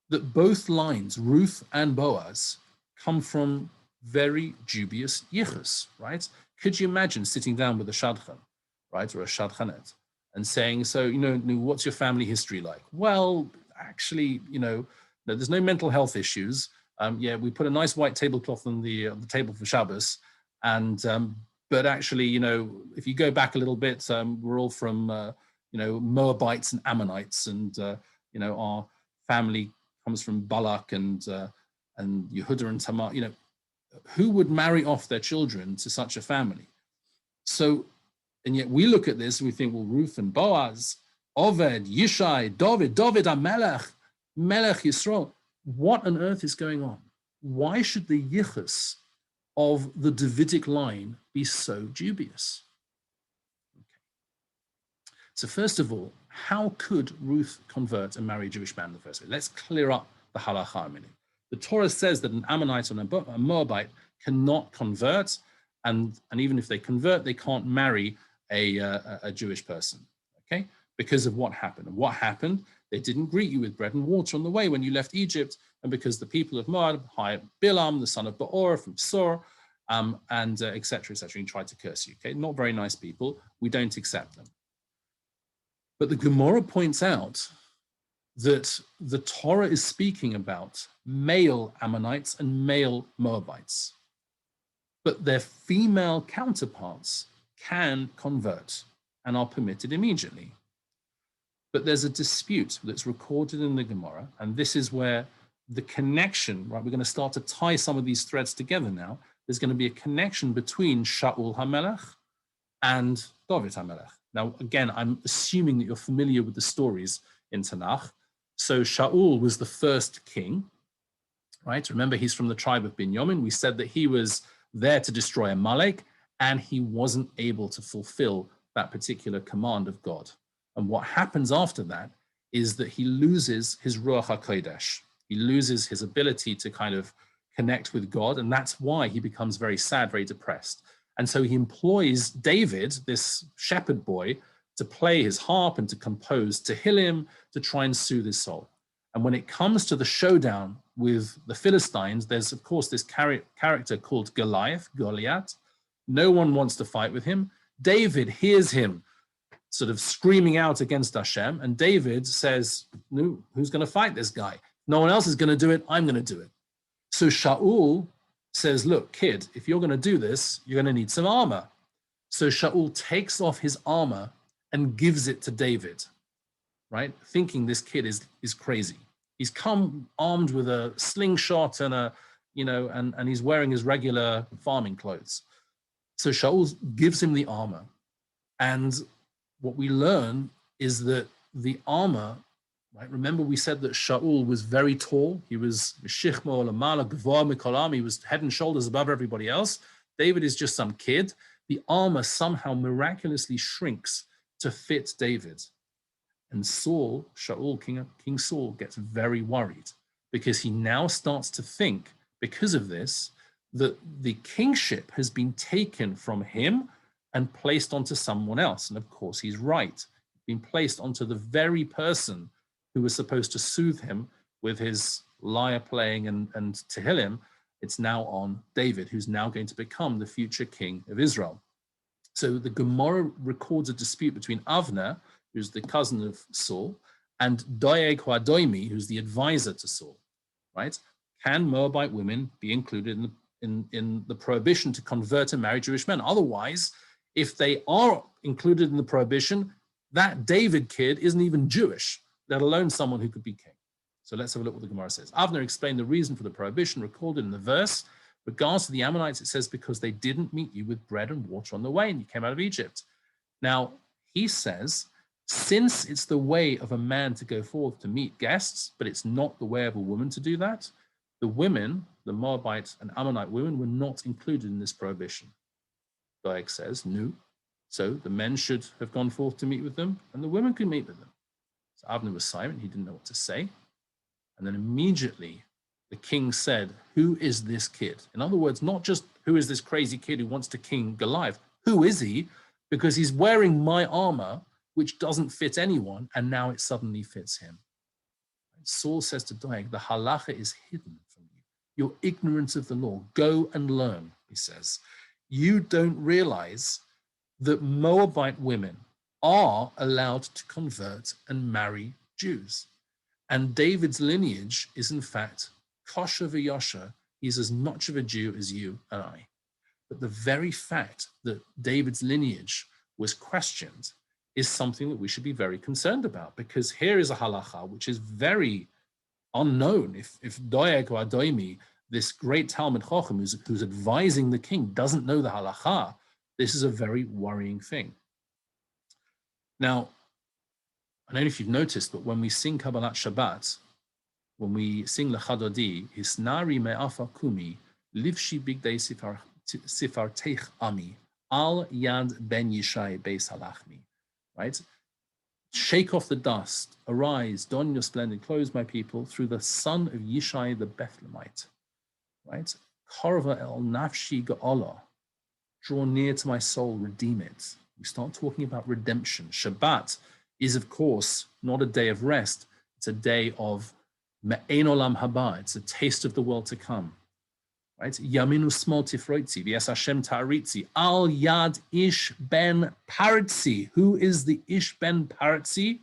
that both lines, Ruth and Boaz, come from very dubious yichus, right? Could you imagine sitting down with a shadchan, right, or a shadchanet, and saying, so, what's your family history like? Well, actually, no, there's no mental health issues. Yeah, we put a nice white tablecloth on the table for Shabbos, and but actually, if you go back a little bit, we're all from Moabites and Ammonites, and our family comes from Balak and Yehuda and Tamar. Who would marry off their children to such a family? So, and yet we look at this and we think, well, Ruth and Boaz, Oved, Yishai, David HaMelech, Melech Yisrael. What on earth is going on? Why should the yichus of the Davidic line be so dubious? Okay. So first of all, how could Ruth convert and marry a Jewish man in the first place? Let's clear up the halacha a minute. The Torah says that an Ammonite and a Moabite cannot convert, and even if they convert, they can't marry a Jewish person, okay? Because of what happened. And what happened? They didn't greet you with bread and water on the way when you left Egypt, and because the people of Moab hired Bilam, the son of Beor from Sor, and et cetera, and tried to curse you, okay? Not very nice people. We don't accept them. But the Gemara points out that the Torah is speaking about male Ammonites and male Moabites, but their female counterparts can convert and are permitted immediately. But there's a dispute that's recorded in the Gemara, and this is where the connection, right, we're going to start to tie some of these threads together now. There's going to be a connection between Shaul HaMelech and David HaMelech. Now, again, I'm assuming that you're familiar with the stories in Tanakh. So Shaul was the first king, right? Remember, he's from the tribe of Binyamin. We said that he was there to destroy Amalek, and he wasn't able to fulfill that particular command of God. And what happens after that is that he loses his Ruach HaKodesh. He loses his ability to kind of connect with God, and that's why he becomes very sad, very depressed. And so he employs David, this shepherd boy, to play his harp and to compose Tehillim to try and soothe his soul. And when it comes to the showdown with the Philistines, there's, of course, this character called Goliath. No one wants to fight with him. David hears him sort of screaming out against Hashem, and David says, no, who's going to fight this guy? No one else is going to do it. I'm going to do it. So Shaul says, look, kid, if you're going to do this, you're going to need some armor. So Shaul takes off his armor and gives it to David, right? Thinking this kid is crazy. He's come armed with a slingshot and and he's wearing his regular farming clothes. So Shaul gives him the armor. And what we learn is that the armor, right? Remember, we said that Shaul was very tall. He was Shishmo Lamala Gvor Mikolam. He was head and shoulders above everybody else. David is just some kid. The armor somehow miraculously shrinks to fit David. And Saul, Shaul, King Saul, gets very worried because he now starts to think, because of this, that the kingship has been taken from him and placed onto someone else. And of course, he's right. Been placed onto the very person who was supposed to soothe him with his lyre playing and Tehillim. It's now on David, who's now going to become the future king of Israel. So the Gemara records a dispute between Avner, who's the cousin of Saul, and Doeg Hadoimi, who's the advisor to Saul, right? Can Moabite women be included in the prohibition to convert and marry Jewish men? Otherwise, if they are included in the prohibition, that David kid isn't even Jewish, let alone someone who could be king. So let's have a look what the Gemara says. Avner explained the reason for the prohibition recorded in the verse. Regards to the Ammonites, it says, because they didn't meet you with bread and water on the way and you came out of Egypt. Now, he says, since it's the way of a man to go forth to meet guests, but it's not the way of a woman to do that, the women, the Moabite and Ammonite women, were not included in this prohibition. Doeg says, no. So the men should have gone forth to meet with them, and the women could meet with them. So Avner was silent. He didn't know what to say. And then immediately the king said, who is this kid? In other words, not just who is this crazy kid who wants to king Goliath? Who is he? Because he's wearing my armor, which doesn't fit anyone, and now it suddenly fits him. And Saul says to Doeg, the halacha is hidden from you. You're ignorant of the law. Go and learn, he says. You don't realize that Moabite women are allowed to convert and marry Jews. And David's lineage is, in fact, kosher v'yosher. He's as much of a Jew as you and I. But the very fact that David's lineage was questioned is something that we should be very concerned about, because here is a halacha which is very unknown. If Doeg or Adoimi, this great Talmud Chochem who's advising the king, doesn't know the halacha, this is a very worrying thing. Now, I don't know if you've noticed, but when we sing Kabbalat Shabbat, when we sing Lechadodi, Hisnari me'afa kumi, livshi bigdei sifar teich ami, al yad ben Yishai beis halachmi, right? Shake off the dust, arise, don your splendid clothes, my people, through the son of Yishai the Bethlehemite, right? Korva el nafshi ga'olah, draw near to my soul, redeem it. We start talking about redemption. Shabbat is, of course, not a day of rest. It's a day of me'ein olam haba. It's a taste of the world to come. Right? Yaminu smol tifroitzi, v'es Hashem ta'aritzi, al yad ish ben paritzi. Who is the ish ben paritzi?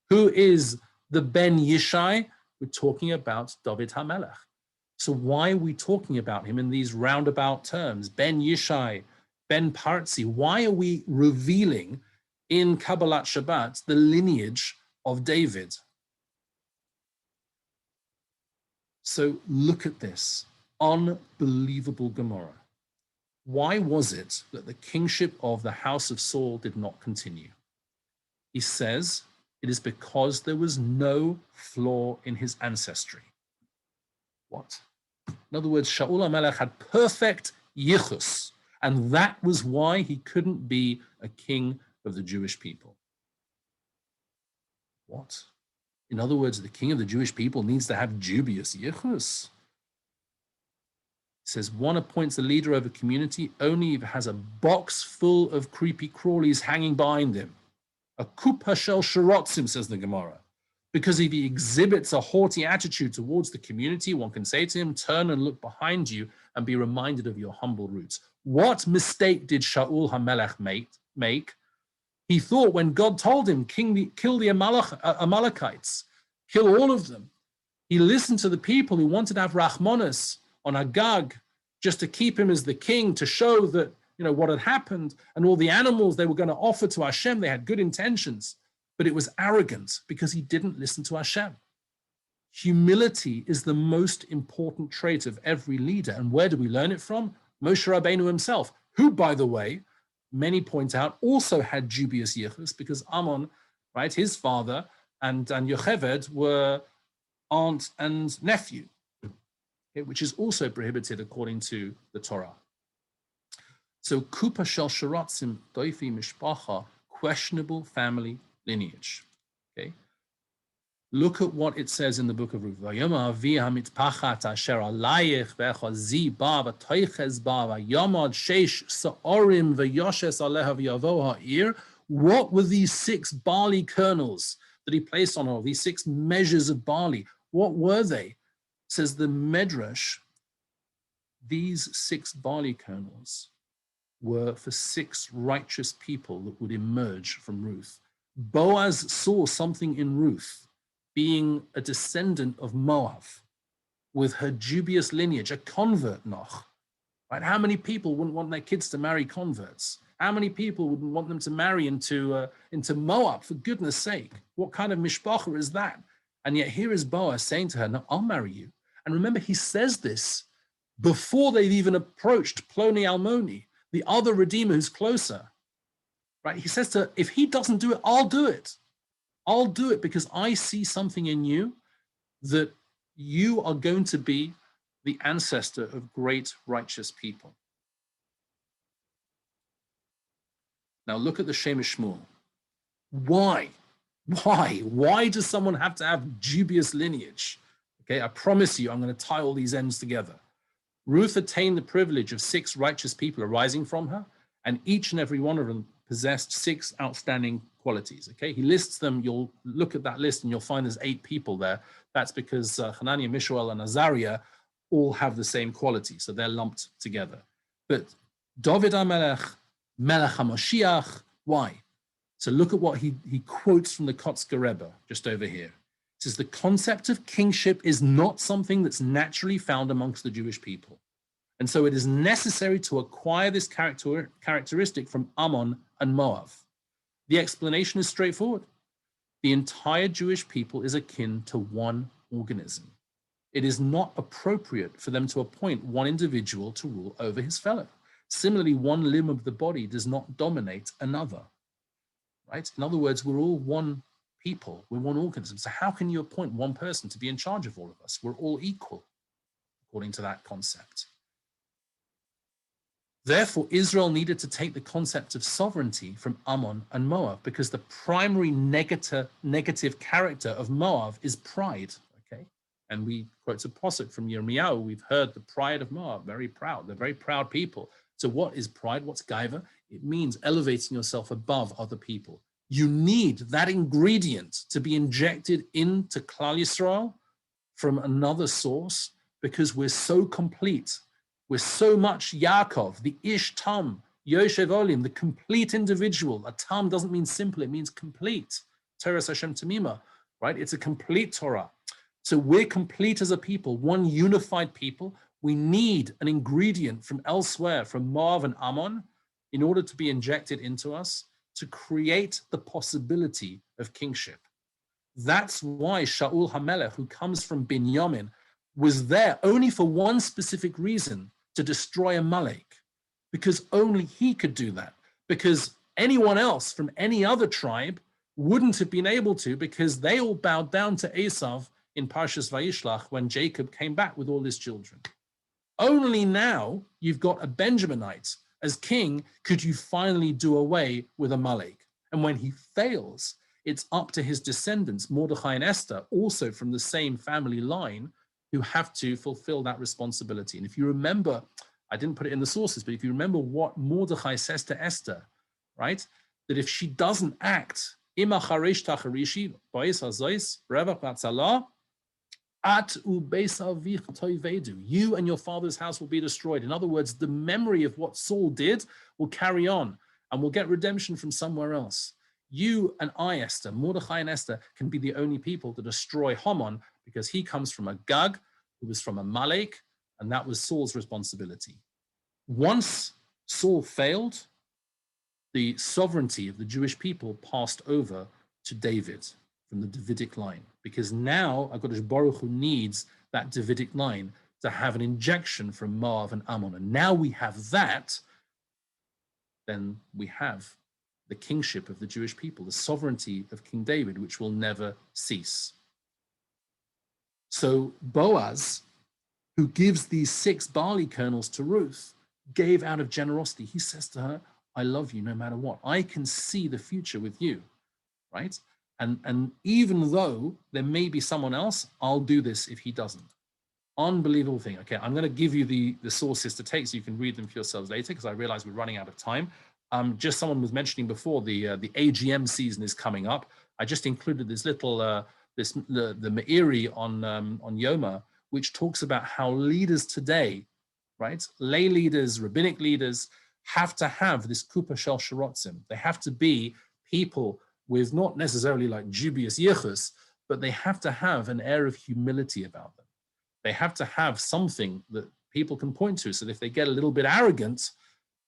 Who is the ben Yishai? We're talking about David HaMelech. So why are we talking about him in these roundabout terms? Ben Yishai, ben paritzi. Why are we revealing in Kabbalat Shabbat the lineage of David? So look at this. Unbelievable Gemara. Why was it that the kingship of the house of Saul did not continue? He says it is because there was no flaw in his ancestry. What? In other words, Shaul HaMelech had perfect yichus, and that was why he couldn't be a king of the Jewish people. What? In other words, the king of the Jewish people needs to have dubious yichus. It says one appoints a leader of a community only if it has a box full of creepy crawlies hanging behind him. A kupa shel shirotzim, says the Gemara. Because if he exhibits a haughty attitude towards the community, one can say to him, turn and look behind you and be reminded of your humble roots. What mistake did Shaul HaMelech make? He thought when God told him, kill the Amalekites, kill all of them, he listened to the people who wanted to have Rachmanis on Agag, just to keep him as the king, to show that, what had happened, and all the animals they were going to offer to Hashem. They had good intentions, but it was arrogant because he didn't listen to Hashem. Humility is the most important trait of every leader. And where do we learn it from? Moshe Rabbeinu himself, who, by the way, many point out, also had dubious yichus, because Ammon, right, his father, and Yocheved were aunt and nephew, which is also prohibited according to the Torah. So kupa shel shiratzim doifi mishpacha, questionable family lineage. Okay. Look at what it says in the book of Ruth. Vayoma avi hamitpachat asher alayich ve'chazi ba v'toiches ba v'yamad sheish sa'orim v'yoshes aleha v'yavo ha'ir. What were these 6 barley kernels that he placed on her, these 6 measures of barley? What were they? Says the Medrash, these 6 barley kernels were for 6 righteous people that would emerge from Ruth. Boaz saw something in Ruth, being a descendant of Moab, with her dubious lineage, a convert noch. Right? How many people wouldn't want their kids to marry converts? How many people wouldn't want them to marry into Moab, for goodness sake? What kind of mishpacha is that? And yet here is Boaz saying to her, no, I'll marry you. And remember, he says this before they've even approached Ploni Almoni, the other redeemer who's closer. Right? He says to her, if he doesn't do it, I'll do it. I'll do it because I see something in you that you are going to be the ancestor of great righteous people. Now look at the Shemesh Shmuel. Why? Why does someone have to have dubious lineage? Okay, I promise you, I'm going to tie all these ends together. Ruth attained the privilege of 6 righteous people arising from her, and each and every one of them possessed 6 outstanding qualities. Okay, he lists them. You'll look at that list and you'll find there's 8 people there. That's because Hananiah, Mishael, and Azariah all have the same quality, so they're lumped together. But David HaMelech, Melech HaMashiach, why? So look at what he quotes from the Kotzker Rebbe just over here. It says the concept of kingship is not something that's naturally found amongst the Jewish people. And so it is necessary to acquire this characteristic from Ammon and Moab. The explanation is straightforward. The entire Jewish people is akin to one organism. It is not appropriate for them to appoint one individual to rule over his fellow. Similarly, one limb of the body does not dominate another. Right? In other words, we're all one people, we're one organism. So how can you appoint one person to be in charge of all of us? We're all equal, according to that concept. Therefore, Israel needed to take the concept of sovereignty from Ammon and Moab because the primary negative character of Moab is pride. Okay, and we quote a posuk from Yirmiyahu. We've heard the pride of Moab, very proud. They're very proud people. So what is pride? What's gaiva? It means elevating yourself above other people. You need that ingredient to be injected into Klal Yisrael from another source because we're so complete. We're so much Yaakov, the Ish Tam, Yoshev Olim, the complete individual. A Tam doesn't mean simple, it means complete. Torah Hashem Tamima, right? It's a complete Torah. So we're complete as a people, one unified people. We need an ingredient from elsewhere, from Moab and Ammon, in order to be injected into us to create the possibility of kingship. That's why Shaul HaMelech, who comes from Binyamin, was there only for one specific reason, to destroy Amalek, because only he could do that, because anyone else from any other tribe wouldn't have been able to, because they all bowed down to Esav in Parshas Vayishlach when Jacob came back with all his children. Only now you've got a Benjaminite as king could you finally do away with Amalek. And when he fails, it's up to his descendants, Mordechai and Esther, also from the same family line, who have to fulfill that responsibility. And if you remember, I didn't put it in the sources, but if you remember what Mordechai says to Esther, right? That if she doesn't act, you and your father's house will be destroyed. In other words, the memory of what Saul did will carry on and we'll get redemption from somewhere else. You and I, Esther, Mordechai and Esther, can be the only people to destroy Haman because he comes from a Gag, who was from Amalek, and that was Saul's responsibility. Once Saul failed, the sovereignty of the Jewish people passed over to David from the Davidic line, because now HaKadosh Baruch Hu needs that Davidic line to have an injection from Moab and Ammon. And now we have that, then we have the kingship of the Jewish people, the sovereignty of King David, which will never cease. So Boaz, who gives these 6 barley kernels to Ruth, gave out of generosity. He says to her, I love you no matter what. I can see the future with you, right? And even though there may be someone else, I'll do this if he doesn't. Unbelievable thing. Okay, I'm going to give you the sources to take so you can read them for yourselves later, because I realize we're running out of time. Just someone was mentioning before, the AGM season is coming up. I just included this little, the Meiri on Yoma, which talks about how leaders today, right, lay leaders, rabbinic leaders, have to have this kupa shel shirotzim. They have to be people with not necessarily like dubious yichus, but they have to have an air of humility about them. They have to have something that people can point to, so that if they get a little bit arrogant,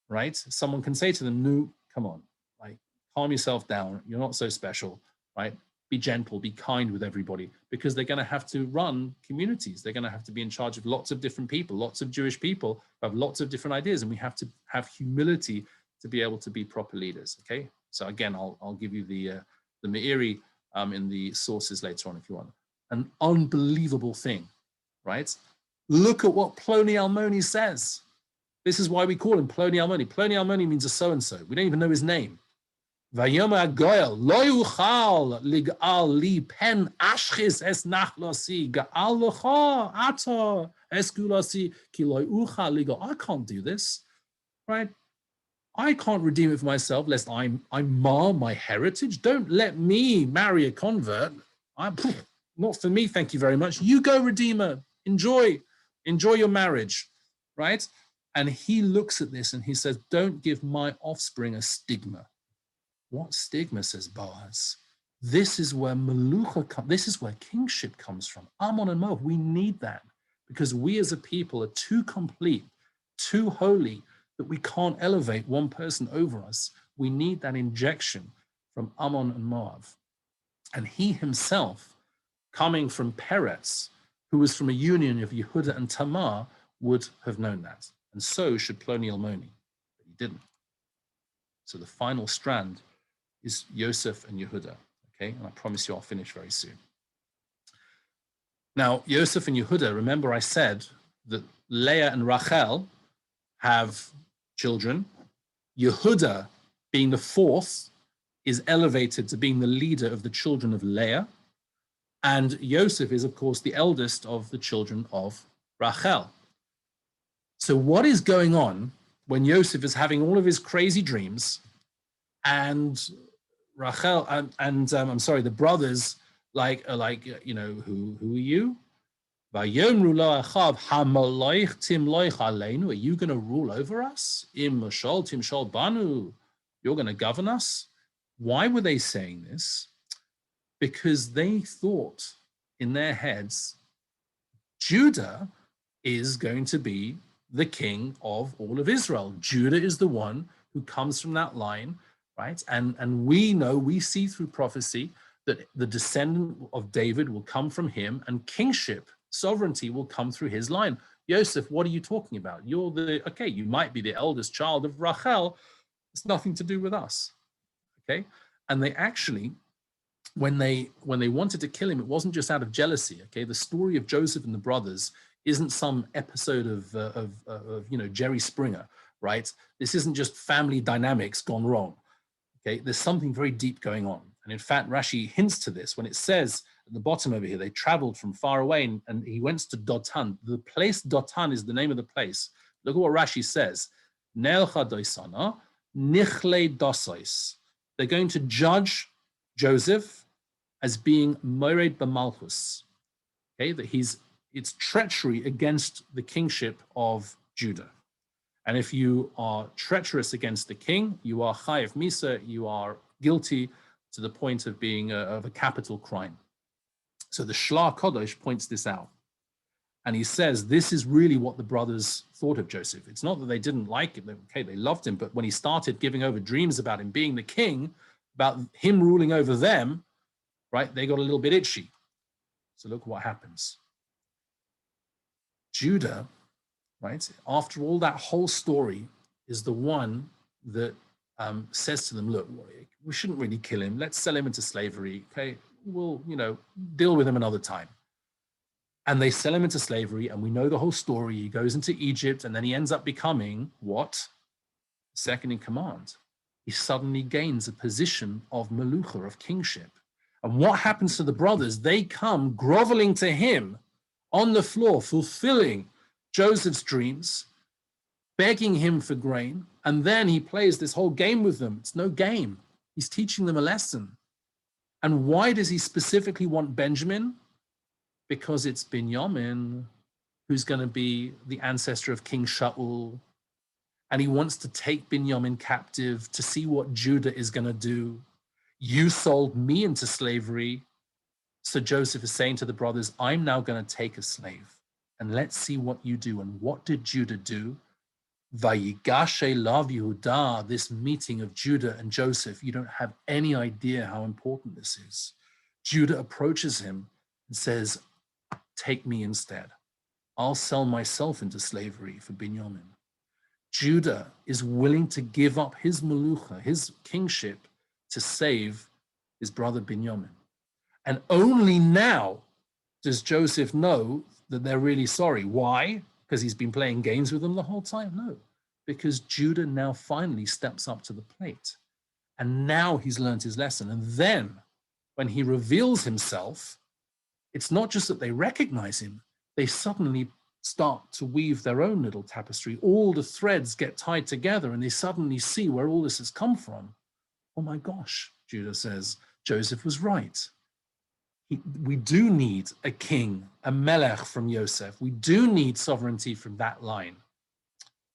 right, someone can say to them, no, come on, like, calm yourself down. You're not so special, right? Be gentle, be kind with everybody, because they're going to have to run communities. They're going to have to be in charge of lots of different people, lots of Jewish people who have lots of different ideas, and we have to have humility to be able to be proper leaders, okay? So again, I'll give you the Meiri in the sources later on if you want. An unbelievable thing, right? Look at what Ploni Almoni says. This is why we call him Ploni Almoni. Ploni Almoni means a so-and-so. We don't even know his name. Vayoma Goel, lo yuchal ligal li pen ashchis es nachlosi gaal locha ato eskulasi ki lo yuchal ligal. I can't do this, right? I can't redeem it for myself, lest I mar my heritage. Don't let me marry a convert. Not for me, thank you very much. You go, Redeemer. Enjoy. enjoy your marriage, right? And he looks at this and he says, don't give my offspring a stigma. What stigma, says Boaz? This is where Melucha, this is where kingship comes from. Ammon and Moab, we need that because we as a people are too complete, too holy that we can't elevate one person over us. We need that injection from Ammon and Moab. And he himself, coming from Peretz, who was from a union of Yehuda and Tamar, would have known that. And so should Ploni Almoni, but he didn't. So the final strand is Yosef and Yehuda, okay? And I promise you I'll finish very soon. Now, Yosef and Yehuda, remember I said that Leah and Rachel have children. Yehuda, being the fourth, is elevated to being the leader of the children of Leah. And Yosef is, of course, the eldest of the children of Rachel. So what is going on when Yosef is having all of his crazy dreams and Rachel and I'm sorry, the brothers are like, you know, who are you? Are you going to rule over us? You're going to govern us? Why were they saying this? Because they thought in their heads, Judah is going to be the king of all of Israel. Judah is the one who comes from that line, right? And we know, we see through prophecy that the descendant of David will come from him and kingship, sovereignty will come through his line. Yosef, what are you talking about? You're okay, you might be the eldest child of Rachel. It's nothing to do with us, okay? And they actually, when they wanted to kill him, it wasn't just out of jealousy, okay? The story of Joseph and the brothers isn't some episode of you know, Jerry Springer, right? This isn't just family dynamics gone wrong, okay? There's something very deep going on. And in fact, Rashi hints to this when it says at the bottom over here, they traveled from far away and he went to Dotan. The place Dotan is the name of the place. Look at what Rashi says. Nelcha doisana, nichle dosois. They're going to judge Joseph as being mored b'malchus. Okay, that it's treachery against the kingship of Judah. And if you are treacherous against the king, you are chayev misa, you are guilty to the point of being of a capital crime. So the Shla Kodesh points this out. And he says, this is really what the brothers thought of Joseph. It's not that they didn't like him. Okay, they loved him. But when he started giving over dreams about him being the king, about him ruling over them, right, they got a little bit itchy. So look what happens. Judah, right, after all that whole story, is the one that says to them, look, we shouldn't really kill him. Let's sell him into slavery. Okay, we'll, you know, deal with him another time. And they sell him into slavery, and we know the whole story. He goes into Egypt, and then he ends up becoming what? Second in command. He suddenly gains a position of melucha, of kingship. And what happens to the brothers? They come groveling to him on the floor, fulfilling Joseph's dreams, begging him for grain, and then he plays this whole game with them. It's no game. He's teaching them a lesson. And why does he specifically want Benjamin? Because it's Binyamin who's going to be the ancestor of King Shaul. And he wants to take Binyamin captive to see what Judah is going to do. You sold me into slavery. So Joseph is saying to the brothers, I'm now going to take a slave. And let's see what you do. And what did Judah do? Vayigashe lav Yehuda, this meeting of Judah and Joseph, you don't have any idea how important this is. Judah approaches him and says, take me instead. I'll sell myself into slavery for Binyamin. Judah is willing to give up his melucha, his kingship, to save his brother Binyamin. And only now does Joseph know that they're really sorry. Why? Because he's been playing games with them the whole time? No, because Judah now finally steps up to the plate. And now he's learned his lesson. And then when he reveals himself, it's not just that they recognize him, they suddenly start to weave their own little tapestry. All the threads get tied together and they suddenly see where all this has come from. Oh my gosh, Judah says, Joseph was right. we do need a king, a melech from Yosef. We do need sovereignty from that line.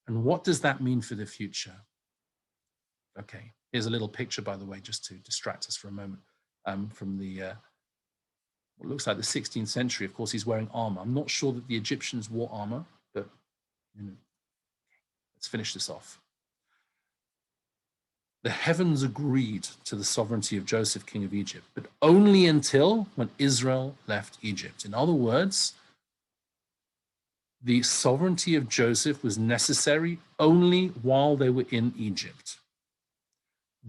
And what does that mean for the future? Okay, here's a little picture, by the way, just to distract us for a moment, from the what looks like the 16th century. Of course, he's wearing armor. I'm not sure that the Egyptians wore armor, but let's finish this off. The heavens agreed to the sovereignty of Joseph, king of Egypt, but only until when Israel left Egypt. In other words, the sovereignty of Joseph was necessary only while they were in Egypt.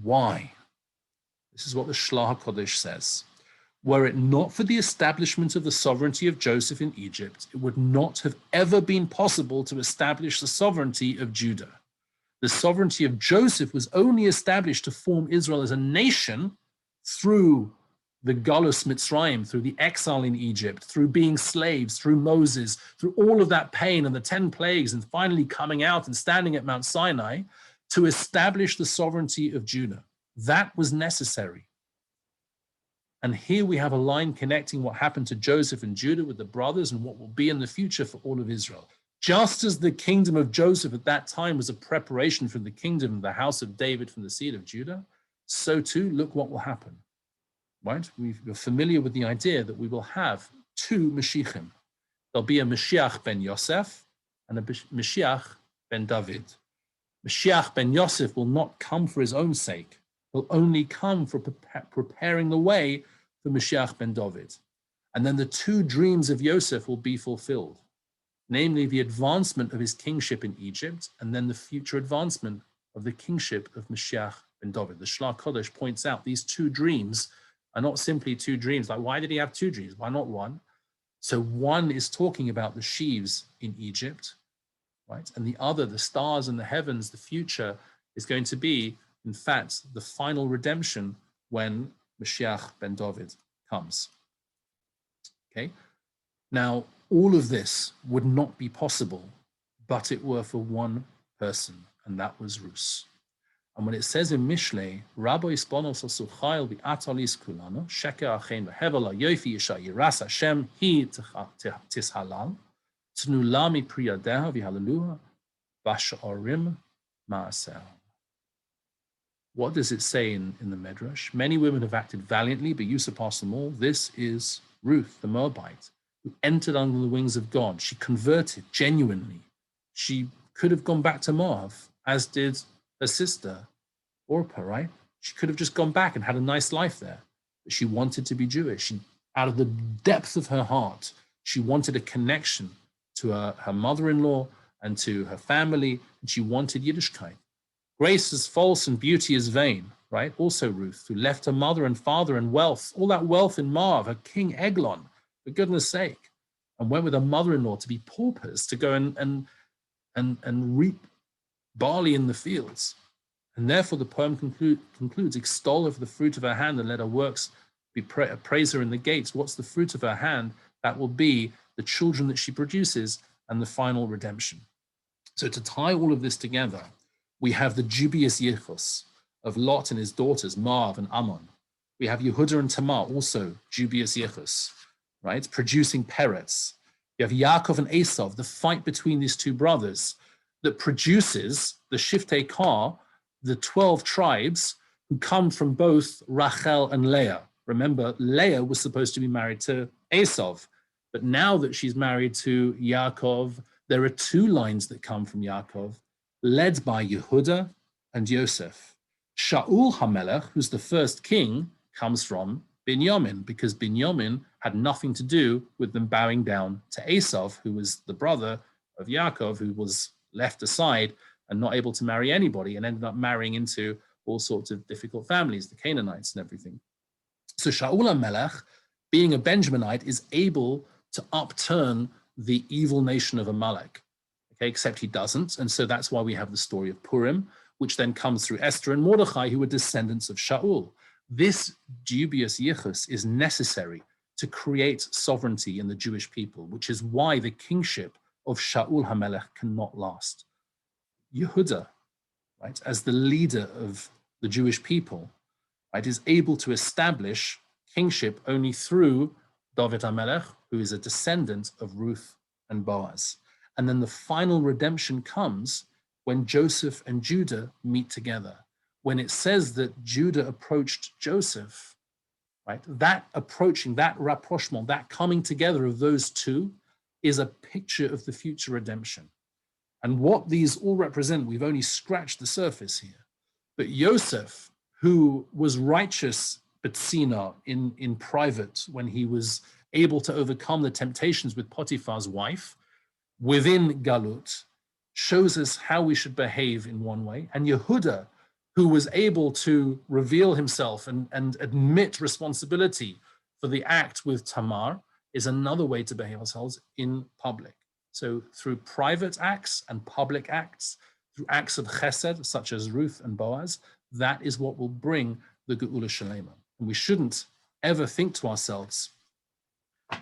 Why? This is what the Shlach HaKodesh says. Were it not for the establishment of the sovereignty of Joseph in Egypt, it would not have ever been possible to establish the sovereignty of Judah. The sovereignty of Joseph was only established to form Israel as a nation through the Galus Mitzrayim, through the exile in Egypt, through being slaves, through Moses, through all of that pain and the 10 plagues, and finally coming out and standing at Mount Sinai to establish the sovereignty of Judah. That was necessary. And here we have a line connecting what happened to Joseph and Judah with the brothers and what will be in the future for all of Israel. Just as the kingdom of Joseph at that time was a preparation for the kingdom of the house of David from the seed of Judah, so too, look what will happen. Right? We're familiar with the idea that we will have two Mashiachim. There'll be a Mashiach ben Yosef and a Mashiach ben David. Mashiach ben Yosef will not come for his own sake. He'll only come for preparing the way for Mashiach ben David. And then the two dreams of Yosef will be fulfilled, namely the advancement of his kingship in Egypt and then the future advancement of the kingship of Mashiach ben David. The Shlach Kodesh points out these two dreams are not simply two dreams. Like, why did he have two dreams? Why not one? So one is talking about the sheaves in Egypt, right? And the other, the stars and the heavens, the future, is going to be, in fact, the final redemption when Mashiach ben David comes. Okay? Now, all of this would not be possible, but it were for one person, and that was Rus. And when it says in Mishlei, Rabbi Sponos Asuchayil v'atalis kulano, Sheker achen v'hevala yofi yisha yiras Hashem hi tishalal, tnulami priyadeha v'haleluha, v'sha'arim ma'aseh. What does it say in the Medrash? Many women have acted valiantly, but you surpass them all. This is Ruth, the Moabite, who entered under the wings of God. She converted genuinely. She could have gone back to Moab, as did her sister, Orpah, right? She could have just gone back and had a nice life there. But she wanted to be Jewish. Out of the depth of her heart, she wanted a connection to her mother-in-law and to her family, and she wanted Yiddishkeit. Grace is false and beauty is vain, right? Also Ruth, who left her mother and father and wealth, all that wealth in Moab, her king Eglon, for goodness sake, and went with her mother-in-law to be paupers, to go and reap barley in the fields. And therefore the poem concludes, extol her for the fruit of her hand and let her works be praise her in the gates. What's the fruit of her hand? That will be the children that she produces and the final redemption. So to tie all of this together, we have the dubious yichus of Lot and his daughters, Moab and Ammon. We have Yehuda and Tamar, also dubious yichus, right? Producing Peretz. You have Yaakov and Esav, the fight between these two brothers that produces the Shiftei Kar, the 12 tribes who come from both Rachel and Leah. Remember, Leah was supposed to be married to Esav, but now that she's married to Yaakov, there are two lines that come from Yaakov, led by Yehuda and Yosef. Shaul HaMelech, who's the first king, comes from Binyamin, because Binyamin had nothing to do with them bowing down to Esav, who was the brother of Yaakov, who was left aside and not able to marry anybody and ended up marrying into all sorts of difficult families, the Canaanites and everything. So Shaul HaMelech, being a Benjaminite, is able to upturn the evil nation of Amalek. Okay, except he doesn't. And so that's why we have the story of Purim, which then comes through Esther and Mordechai, who were descendants of Shaul. This dubious yichus is necessary to create sovereignty in the Jewish people, which is why the kingship of Shaul HaMelech cannot last. Yehuda, right, as the leader of the Jewish people, right, is able to establish kingship only through David HaMelech, who is a descendant of Ruth and Boaz. And then the final redemption comes when Joseph and Judah meet together. When it says that Judah approached Joseph, right? That approaching, that rapprochement, that coming together of those two is a picture of the future redemption. And what these all represent, we've only scratched the surface here. But Joseph, who was righteous Betsina in private when he was able to overcome the temptations with Potiphar's wife within Galut, shows us how we should behave in one way. And Yehuda, who was able to reveal himself and admit responsibility for the act with Tamar, is another way to behave ourselves in public. So through private acts and public acts, through acts of chesed, such as Ruth and Boaz, that is what will bring the Geula Shalema. And we shouldn't ever think to ourselves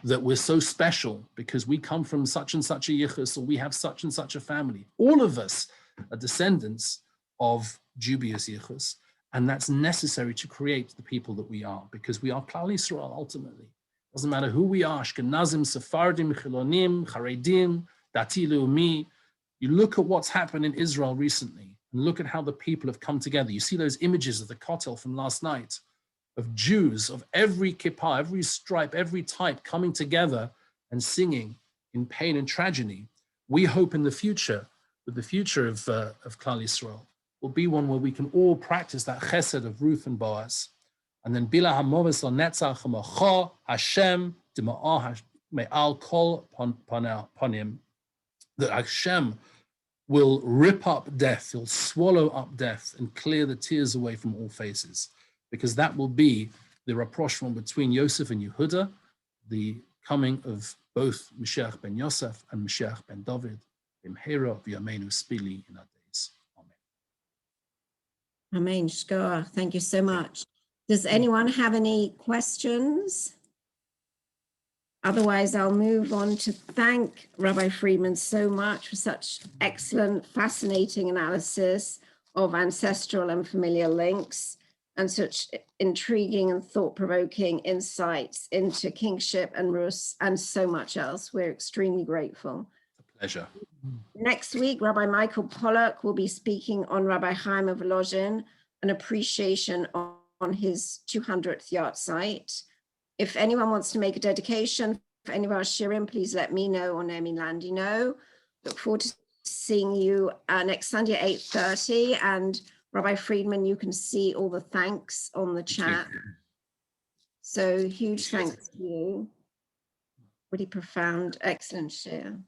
that we're so special because we come from such and such a yichus, or we have such and such a family. All of us are descendants of dubious yichus, and that's necessary to create the people that we are, because we are Klal Yisrael ultimately. Doesn't matter who we are, Ashkenazim, Sephardim, Chilonim, Haredim, Dati Leumi. You look at what's happened in Israel recently, and look at how the people have come together. You see those images of the Kotel from last night, of Jews of every kippah, every stripe, every type coming together and singing in pain and tragedy. We hope in the future, that the future of Klal Yisrael will be one where we can all practice that chesed of Ruth and Boaz. And then Bila hamoves netzach hamacha Hashem dima'ah me'al kol panim, that Hashem will rip up death, he'll swallow up death and clear the tears away from all faces, because that will be the rapprochement between Yosef and Yehuda, the coming of both Mashiach ben Yosef and Mashiach ben David, B'mheira v'yameinu spili in our days. Amen. Amen. Shkoach. Thank you so much. Does anyone have any questions? Otherwise, I'll move on to thank Rabbi Freedman so much for such excellent, fascinating analysis of ancestral and familial links, and such intriguing and thought-provoking insights into kingship and Rus and so much else. We're extremely grateful. It's a pleasure. Next week, Rabbi Michael Pollack will be speaking on Rabbi Chaim of Volozhin, an appreciation on his 200th yahrzeit. If anyone wants to make a dedication for any of our Shiurim, please let me know or Naomi Landy know. Look forward to seeing you next Sunday at 8:30. And Rabbi Freedman, you can see all the thanks on the chat. So huge thanks to you. Really profound, excellent share.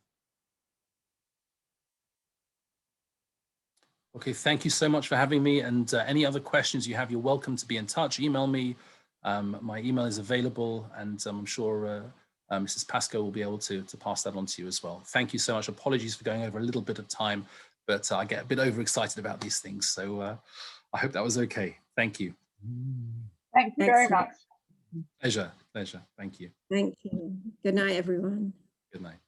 Okay, thank you so much for having me. And any other questions you have, you're welcome to be in touch. Email me. My email is available, and I'm sure Mrs. Pasco will be able to pass that on to you as well. Thank you so much. Apologies for going over a little bit of time, but I get a bit overexcited about these things. So I hope that was okay. Thank you. Thank you very much. Pleasure, pleasure. Thank you. Thank you. Good night, everyone. Good night.